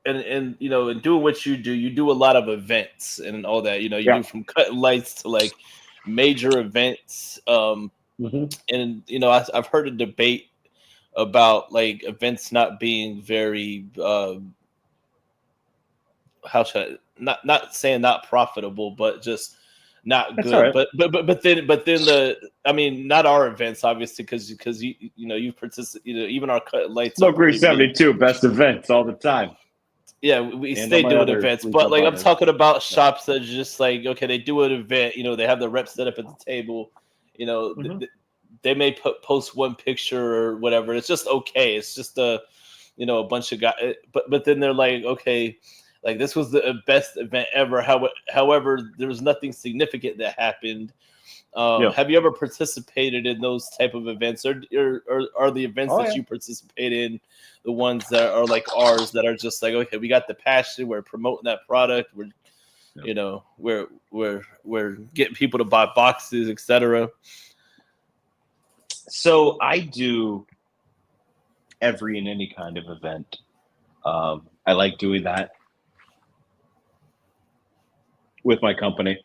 And you know, in doing what you do a lot of events and all that. You know, you do from cut lights to like major events. And you know, I've heard a debate about like events not being very how should I not saying not profitable, but just not good. Right. But then I mean, not our events obviously because you know you participate. You know, even our cut lights. Smoke 72 best events all the time. Yeah, we stay doing events, but like I'm talking about shops that are just like, okay, they do an event. You know, they have the reps set up at the table. You know, they may post one picture or whatever. It's just okay. It's just a bunch of guys. But then they're like, okay. Like this was the best event ever. However, there was nothing significant that happened. Have you ever participated in those type of events, or are the events you participate in the ones that are like ours that are just like, okay, we got the passion, we're promoting that product, we're getting people to buy boxes, etc. So I do every and any kind of event. I like doing that with my company.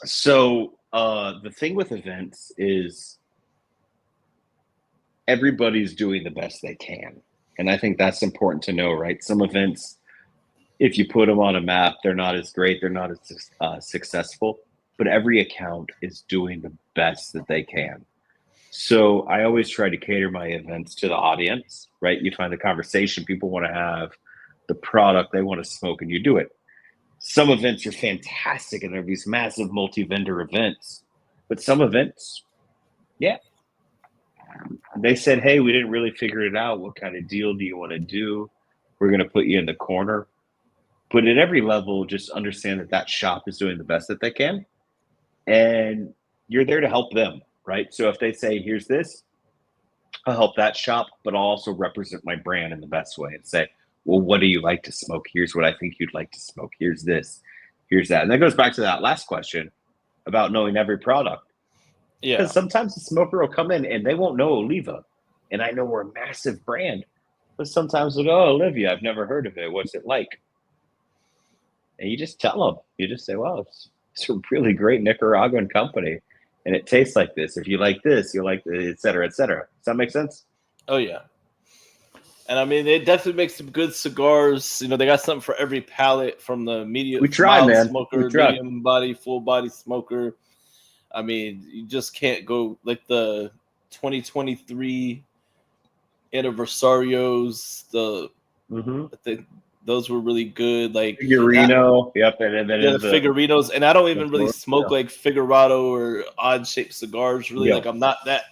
So the thing with events is everybody's doing the best they can. And I think that's important to know, right? Some events, if you put them on a map, they're not as great, they're not as successful, but every account is doing the best that they can. So I always try to cater my events to the audience, right? You find the conversation people want to have, the product they want to smoke, and you do it. Some events are fantastic, and there are these massive multi-vendor events. But some events, yeah, they said, hey, we didn't really figure it out. What kind of deal do you want to do? We're going to put you in the corner. But at every level, just understand that that shop is doing the best that they can. And you're there to help them, right? So if they say, here's this, I'll help that shop, but I'll also represent my brand in the best way and say, well, what do you like to smoke? Here's what I think you'd like to smoke. Here's this, here's that. And that goes back to that last question about knowing every product. Yeah. Because sometimes the smoker will come in and they won't know Oliva. And I know we're a massive brand. But sometimes they'll go, oh, Olivia, I've never heard of it. What's it like? And you just tell them. You just say, well, it's a really great Nicaraguan company. And it tastes like this. If you like this, you'll like it, et cetera, et cetera. Does that make sense? Oh, yeah. And I mean, they definitely make some good cigars. You know, they got something for every palate, from the medium smoker, medium body, full body smoker. I mean, you just can't go like the 2023 Anniversarios. I think those were really good. Like Figurino, yep, and then the Figurinos. And I don't even really smoke like Figurado or odd shaped cigars. Really, like I'm not that.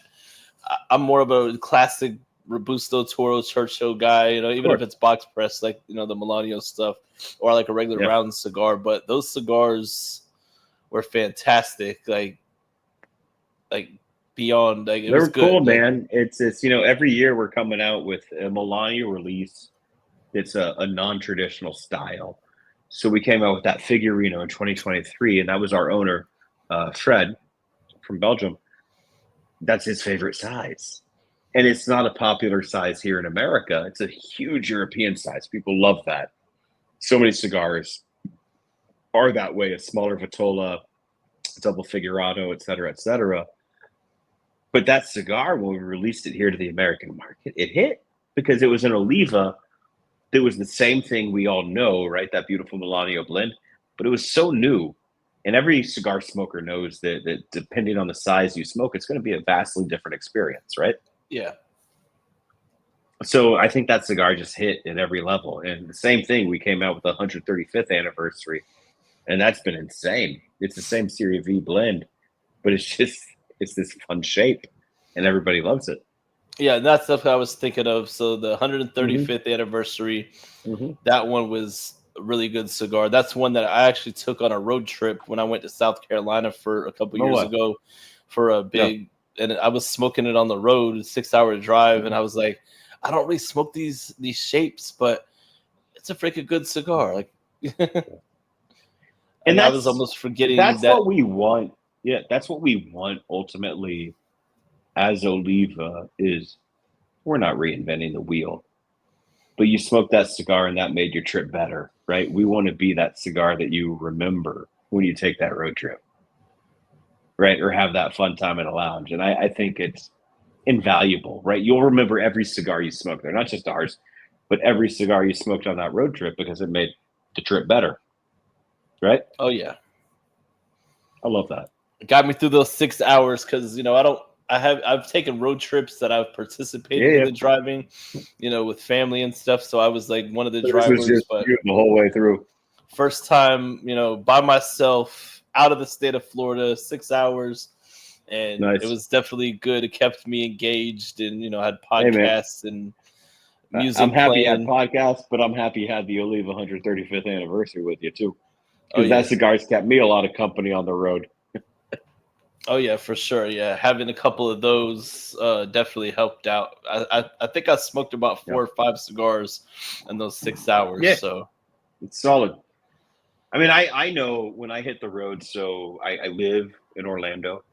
I'm more of a classic Robusto, Toro, Churchill guy. You know, even if it's box pressed, like the Melanio stuff, or like a regular round cigar. But those cigars were fantastic. Like beyond, like it was good. Cool, man. It's every year we're coming out with a Melanio release. It's a non-traditional style. So we came out with that Figurino in 2023, and that was our owner, Fred from Belgium. That's his favorite size. And it's not a popular size here in America. It's a huge European size. People love that. So many cigars are that way, a smaller Vitola, double Figurado, et cetera, et cetera. But that cigar, when we released it here to the American market, it hit because it was an Oliva that was the same thing we all know, right? That beautiful Melanio blend, but it was so new. And every cigar smoker knows that depending on the size you smoke, it's going to be a vastly different experience, right? Yeah. So I think that cigar just hit at every level. And the same thing, we came out with the 135th anniversary, and that's been insane. It's the same Serie V blend, but it's this fun shape, and everybody loves it. Yeah, that's stuff I was thinking of. So the 135th anniversary, that one was a really good cigar. That's one that I actually took on a road trip when I went to South Carolina for a couple years ago for a big, and I was smoking it on the road, a 6-hour drive, and I was like, I don't really smoke these shapes, but it's a freaking good cigar. Like, and I was almost forgetting that's what we want. Yeah, that's what we want ultimately as Oliva is we're not reinventing the wheel, but you smoked that cigar and that made your trip better, right? We want to be that cigar that you remember when you take that road trip, right? Or have that fun time in a lounge. And I think it's invaluable, right? You'll remember every cigar you smoked there, not just ours, but every cigar you smoked on that road trip because it made the trip better, right? Oh, yeah. I love that. It got me through those 6 hours because, I've taken road trips that I've participated in driving, with family and stuff. So I was like one of the drivers, but the whole way through. First time, by myself out of the state of Florida, 6 hours, and it was definitely good. It kept me engaged, and had podcasts and music. I'm happy you had podcasts, but I'm happy you had the Oliva 135th anniversary with you too, because that cigar's kept me a lot of company on the road. Oh, yeah, for sure. Yeah, having a couple of those definitely helped out. I think I smoked about 4 or 5 cigars in those 6 hours. Yeah, so it's solid. I mean, I know when I hit the road, so I live in Orlando,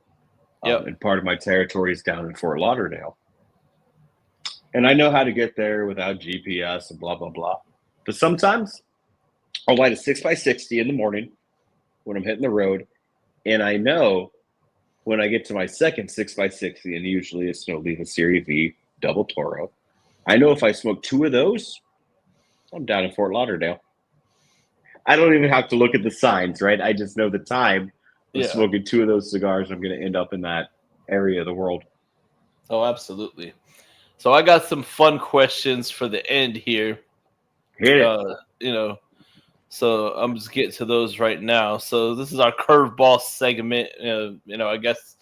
and part of my territory is down in Fort Lauderdale. And I know how to get there without GPS and blah, blah, blah. But sometimes I'll light a 6x60 in the morning when I'm hitting the road, and I know when I get to my second 6x60, and usually it's an Oliva Serie V double Toro, I know if I smoke 2 of those, I'm down in Fort Lauderdale. I don't even have to look at the signs, right? I just know the time of smoking 2 of those cigars. I'm going to end up in that area of the world. Oh, absolutely. So I got some fun questions for the end here. Hit it. So I'm just getting to those right now. So this is our curveball segment. I guess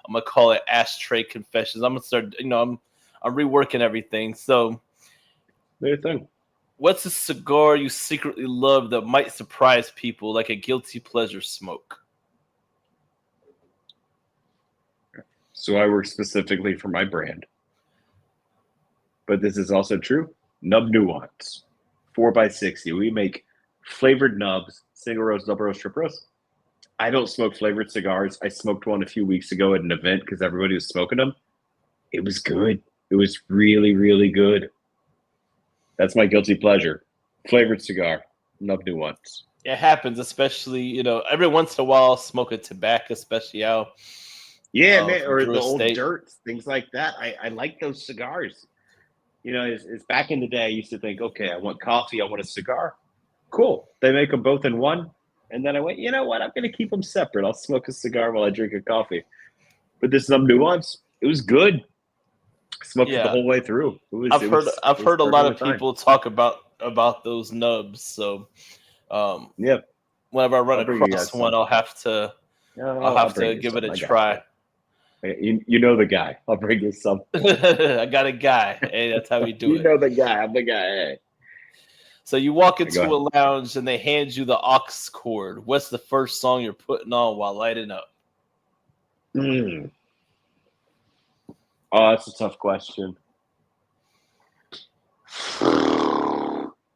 I'm gonna call it Ashtray Confessions. I'm gonna start. I'm reworking everything. So, What do you think? what's a cigar you secretly love that might surprise people, like a guilty pleasure smoke? So I work specifically for my brand, but this is also true. Nub Nuance, 4x60. We make flavored nubs, single roast, double roast, triple roast. I don't smoke flavored cigars. I smoked one a few weeks ago at an event because everybody was smoking them. It was good. It was really, really good. That's my guilty pleasure. Flavored cigar, Nub Nuance. It happens, especially every once in a while. I'll smoke a tobacco especial. Yeah, man, from or Drew the old Estate. dirts, things like that. I like those cigars. It's back in the day, I used to think, okay, I want coffee, I want a cigar. Cool. They make them both in one. And then I went, you know what? I'm going to keep them separate. I'll smoke a cigar while I drink a coffee. But this Nub Nuance, it was good. I smoked it the whole way through. I've heard a lot of people talk about those nubs. So, yeah. Whenever I run across one, I'll have to give it a try. You know the guy. I'll bring you some. I got a guy. Hey, that's how we do it. You know the guy. I'm the guy. Hey. So you walk into a lounge and they hand you the aux cord. What's the first song you're putting on while lighting up? Oh, that's a tough question.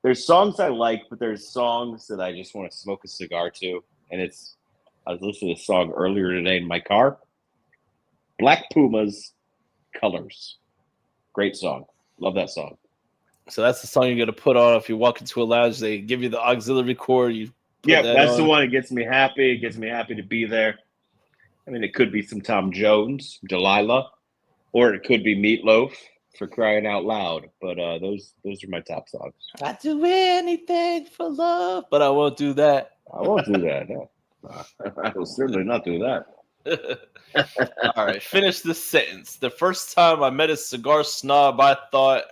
There's songs I like, but there's songs that I just want to smoke a cigar to. And I was listening to a song earlier today in my car. Black Pumas, Colors. Great song. Love that song. So that's the song you're going to put on if you walk into a lounge. They give you the auxiliary cord. That's the one that gets me happy. It gets me happy to be there. I mean, it could be some Tom Jones, Delilah, or it could be Meatloaf, for crying out loud. But those are my top songs. I'd do anything for love, but I won't do that. I won't do that. No. I will certainly not do that. All right, finish this sentence. The first time I met a cigar snob, I thought,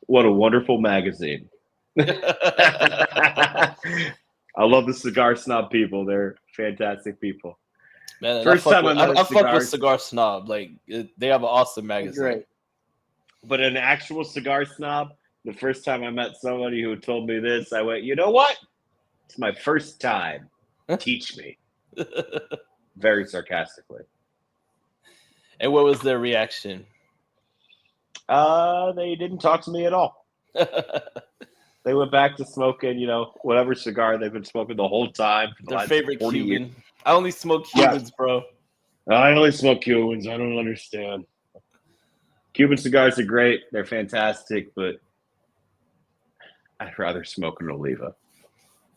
what a wonderful magazine. I love the Cigar Snob people. They're fantastic people. Man, I fuck with Cigar Snob. Like, they have an awesome magazine. Great. But an actual cigar snob, the first time I met somebody who told me this, I went, you know what? It's my first time. Teach me. Very sarcastically. And what was their reaction? They didn't talk to me at all. They went back to smoking, whatever cigar they've been smoking the whole time. Their favorite Cuban. Years. I only smoke Cubans, bro. I only smoke Cubans. I don't understand. Cuban cigars are great. They're fantastic, but I'd rather smoke an Oliva.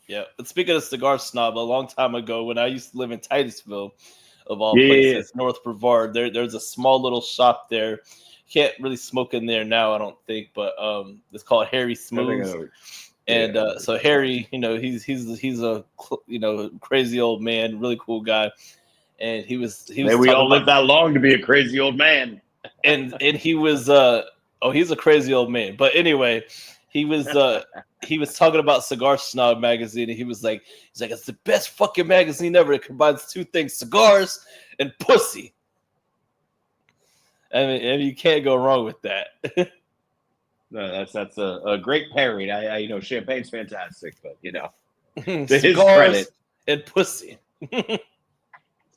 Yeah. But speaking of Cigar Snob, a long time ago when I used to live in Titusville, of all places, North Brevard, there's a small little shop there. Can't really smoke in there now, I don't think, but it's called Harry Smooth. And so Harry, he's a crazy old man, really cool guy, and he was. We all live that long to be a crazy old man. And he was he's a crazy old man. But anyway, he was talking about Cigar Snob magazine, and he's like it's the best fucking magazine ever. It combines two things: cigars and pussy. I mean, and you can't go wrong with that. No, that's a great pairing. I champagne's fantastic, but to his credit, and pussy. It's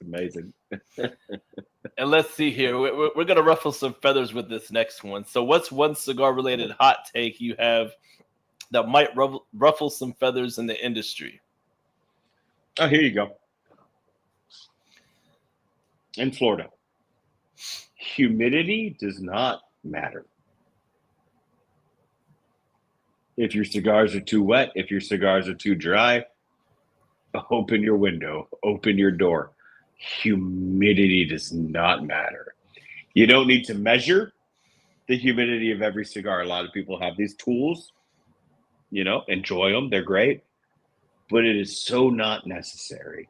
amazing. And let's see here. We're gonna ruffle some feathers with this next one. So, what's one cigar-related hot take you have that might ruffle some feathers in the industry? Oh, here you go. In Florida, humidity does not matter. If your cigars are too wet, if your cigars are too dry, open your window, open your door. Humidity does not matter. You don't need to measure the humidity of every cigar. A lot of people have these tools, enjoy them. They're great, but it is so not necessary.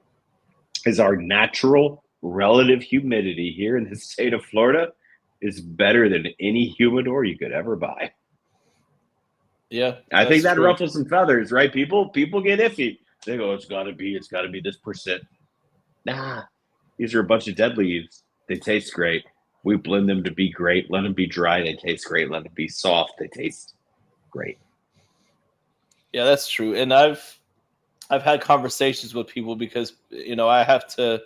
As our natural relative humidity here in the state of Florida, is better than any humidor you could ever buy. 'Cause, It's better than any humidor you could ever buy. 'Cause our natural relative humidity here in the state of Florida is better than any humidor you could ever buy. 'Cause our natural relative humidity here in the state of Florida is better than any humidor you could ever buy. Yeah, I think that true. ruffles some feathers, right? People get iffy. They go, it's got to be this percent. Nah, these are a bunch of dead leaves. They taste great. We blend them to be great. Let them be dry. They taste great. Let them be soft. They taste great. Yeah, that's true. And I've had conversations with people because I have to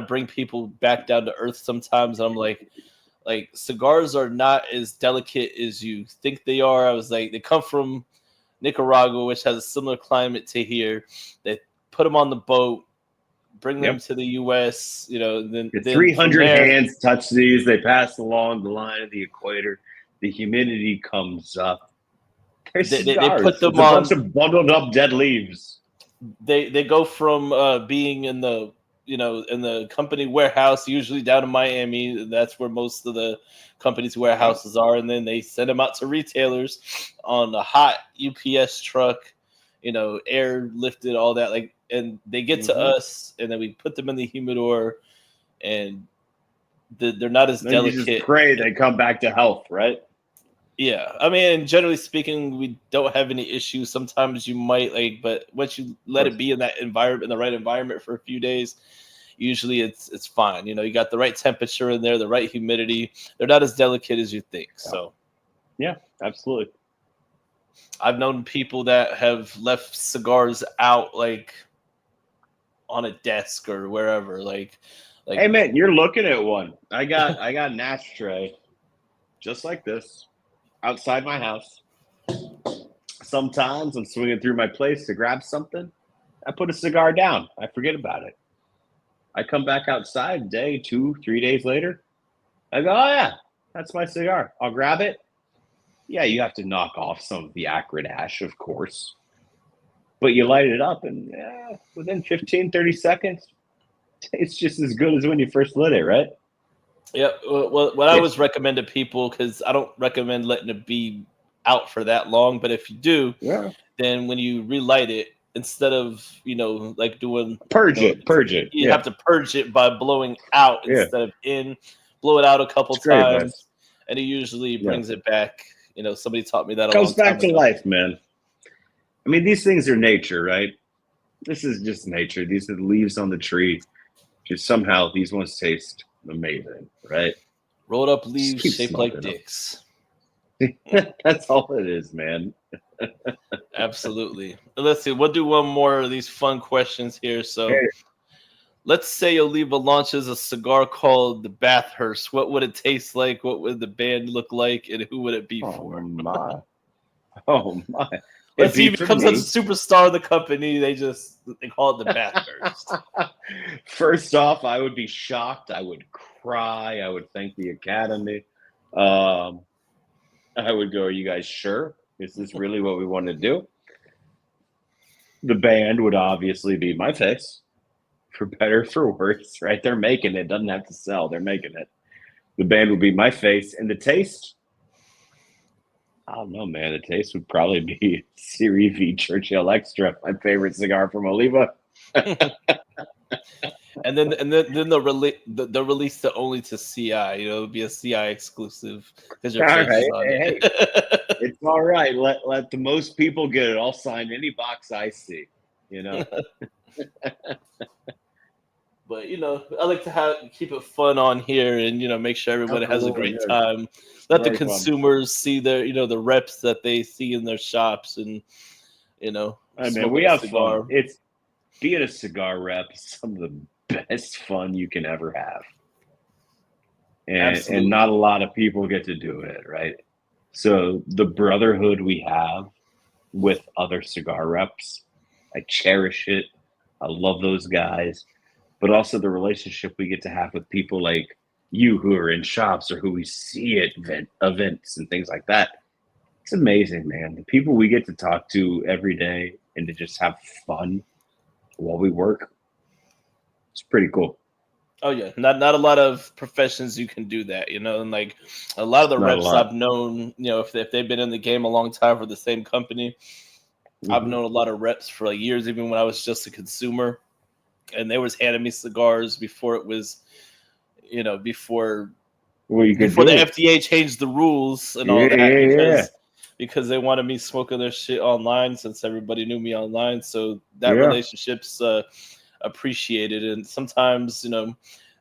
bring people back down to earth sometimes. I'm like cigars are not as delicate as you think they are. I was like, they come from Nicaragua, which has a similar climate to here. They put them on the boat, bring them Yep. to the U.S. Then The from 300 there hands touch these. They pass along the line of the equator. The humidity comes up. They're they put cigars. them It's a bunch on. of bundled up dead leaves. They go from being in the in the company warehouse, usually down in Miami. That's where most of the company's warehouses are, and then they send them out to retailers on a hot UPS truck, air lifted, all that. Like, and they get to us, and then we put them in the humidor, and they're not as Then you just delicate. pray they come back to health, right? Yeah, I mean, generally speaking, we don't have any issues. Sometimes you might but once you let it be in that environment, in the right environment for a few days, usually it's fine. You got the right temperature in there, the right humidity. They're not as delicate as you think. So, yeah, absolutely. I've known people that have left cigars out on a desk or wherever. Hey man, you're looking at one. I got an ashtray just like this outside my house. Sometimes I'm swinging through my place to grab something. I put a cigar down. I forget about it. I come back outside a day, 2, 3 days later. I go, oh yeah, that's my cigar. I'll grab it. Yeah, you have to knock off some of the acrid ash, of course. But you light it up, and within 15, 30 seconds, it's just as good as when you first lit it, right? Yeah. Well, what I always recommend to people, because I don't recommend letting it be out for that long, but if you do, then when you relight it, instead of doing purge it. You have to purge it by blowing out instead of in. Blow it out a couple times, and it usually brings it back. Somebody taught me that a long time ago. Comes back to life, man. I mean, these things are nature, right? This is just nature. These are the leaves on the tree. Just somehow these ones taste amazing, right? Rolled up leaves shaped like dicks. That's all it is, man. Absolutely. Let's see. We'll do one more of these fun questions here. So, let's say Oliva launches a cigar called the Bathhurst. What would it taste like? What would the band look like? And who would it be for? Oh my! Let's see if it becomes a superstar of the company. They call it the Bathhurst. First off, I would be shocked. I would cry. I would thank the Academy. I would go, are you guys sure? Is this really what we want to do? The band would obviously be my face, for better or for worse, right? They're making it. Doesn't have to sell. They're making it. The band would be my face. And the taste, I don't know, man. The taste would probably be Series V Churchill Extra, my favorite cigar from Oliva. And then they'll release it only to CI. It'll be a CI exclusive because your face is on it. It's all right. Let the most people get it. I'll sign any box I see. But I like to keep it fun on here, and make sure everybody has a great time. Let the consumers see their the reps that they see in their shops, and I mean, we have fun. It's being a cigar rep is some of the best fun you can ever have, and not a lot of people get to do it, right? So the brotherhood we have with other cigar reps, I cherish it. I love those guys. But also the relationship we get to have with people like you who are in shops or who we see at events and things like that. It's amazing, man. The people we get to talk to every day and to just have fun while we work. It's pretty cool. Oh yeah, not a lot of professions you can do that, and a lot of the reps I've known, if they've been in the game a long time for the same company, I've known a lot of reps for years, even when I was just a consumer, and they was handing me cigars before it was, before the FDA changed the rules and all that, because because they wanted me smoking their shit online since everybody knew me online. So that Yeah. relationship's appreciated. And sometimes, you know,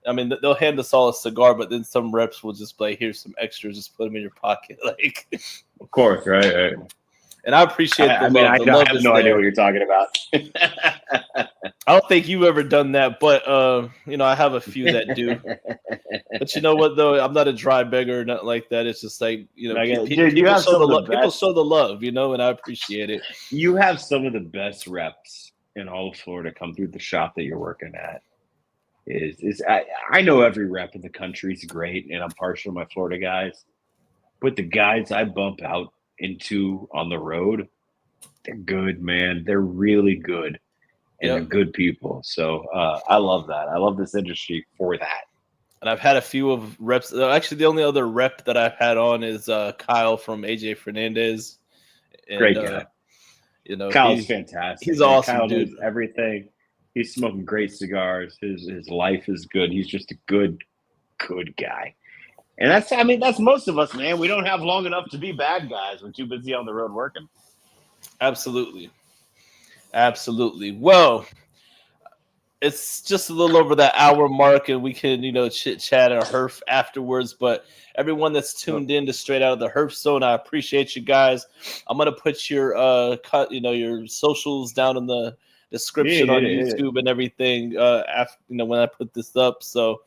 I mean, they'll hand us all a cigar, but then some reps will just play, here's some extras, just put them in your pocket. Like, Of course, right. and I appreciate the I mean, love. I The love have is no idea there. what you're talking about. I don't think you've ever done that, but you know, I have a few that do. But you know what though? I'm not a dry beggar or nothing like that. It's just like, you know, Dude, you people have show some the of the love. People best. show the love, you know, and I appreciate it. You have some of the best reps in all of Florida come through the shop that you're working at. I know every rep in the country is great, and I'm partial to my Florida guys, but the guys I bump out into on the road, they're good, man. They're really good, and they're Yep. good people. So I love that. I love this industry for that. And I've had a few of reps. Actually, the only other rep that I've had on is Kyle from AJ Fernandez, and Great guy. you know, Kyle's fantastic. he's Man. awesome, Kyle dude. knows everything. He's smoking great cigars. His life is good. He's just a good guy. And that's most of us, man. We don't have long enough to be bad guys. We're too busy on the road working. Absolutely. Well, it's just a little over that hour mark, and we can, you know, chit chat or herf afterwards. But everyone that's tuned in to Straight Out of the Herf Zone, I appreciate you guys. I'm gonna put your your socials down in the description on YouTube and everything after, you know, when I put this up. So,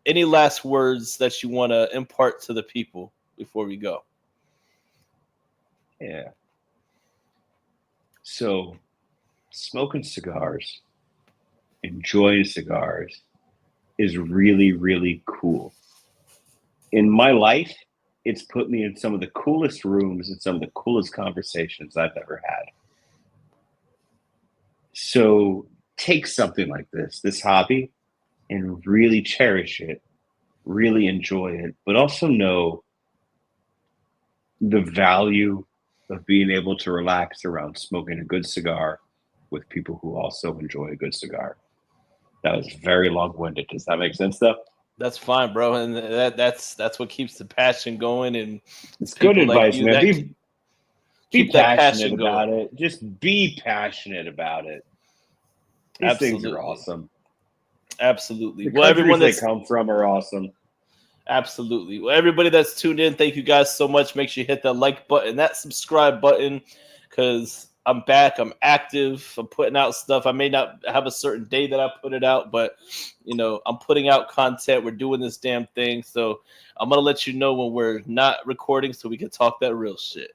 any last words that you want to impart to the people before we go? Yeah. So, smoking cigars, enjoying cigars is really, really cool. In my life, it's put me in some of the coolest rooms and some of the coolest conversations I've ever had. So, take something like this hobby, and really cherish it, really enjoy it, but also know the value of being able to relax around smoking a good cigar with people who also enjoy a good cigar. That was very long-winded. Does that make sense, though? That's fine, bro, and that's what keeps the passion going, and It's good people like advice, you man. that Be keep that passionate passion about going. it. Just be passionate about it. These things are awesome. Absolutely. The Well, everyone countries that's they come from are awesome. absolutely. Well, everybody that's tuned in, thank you guys so much. Make sure you hit that like button, that subscribe button, because I'm back. I'm active. I'm putting out stuff. I may not have a certain day that I put it out, but you know, I'm putting out content. We're doing this damn thing. So I'm gonna let you know when we're not recording so we can talk that real shit.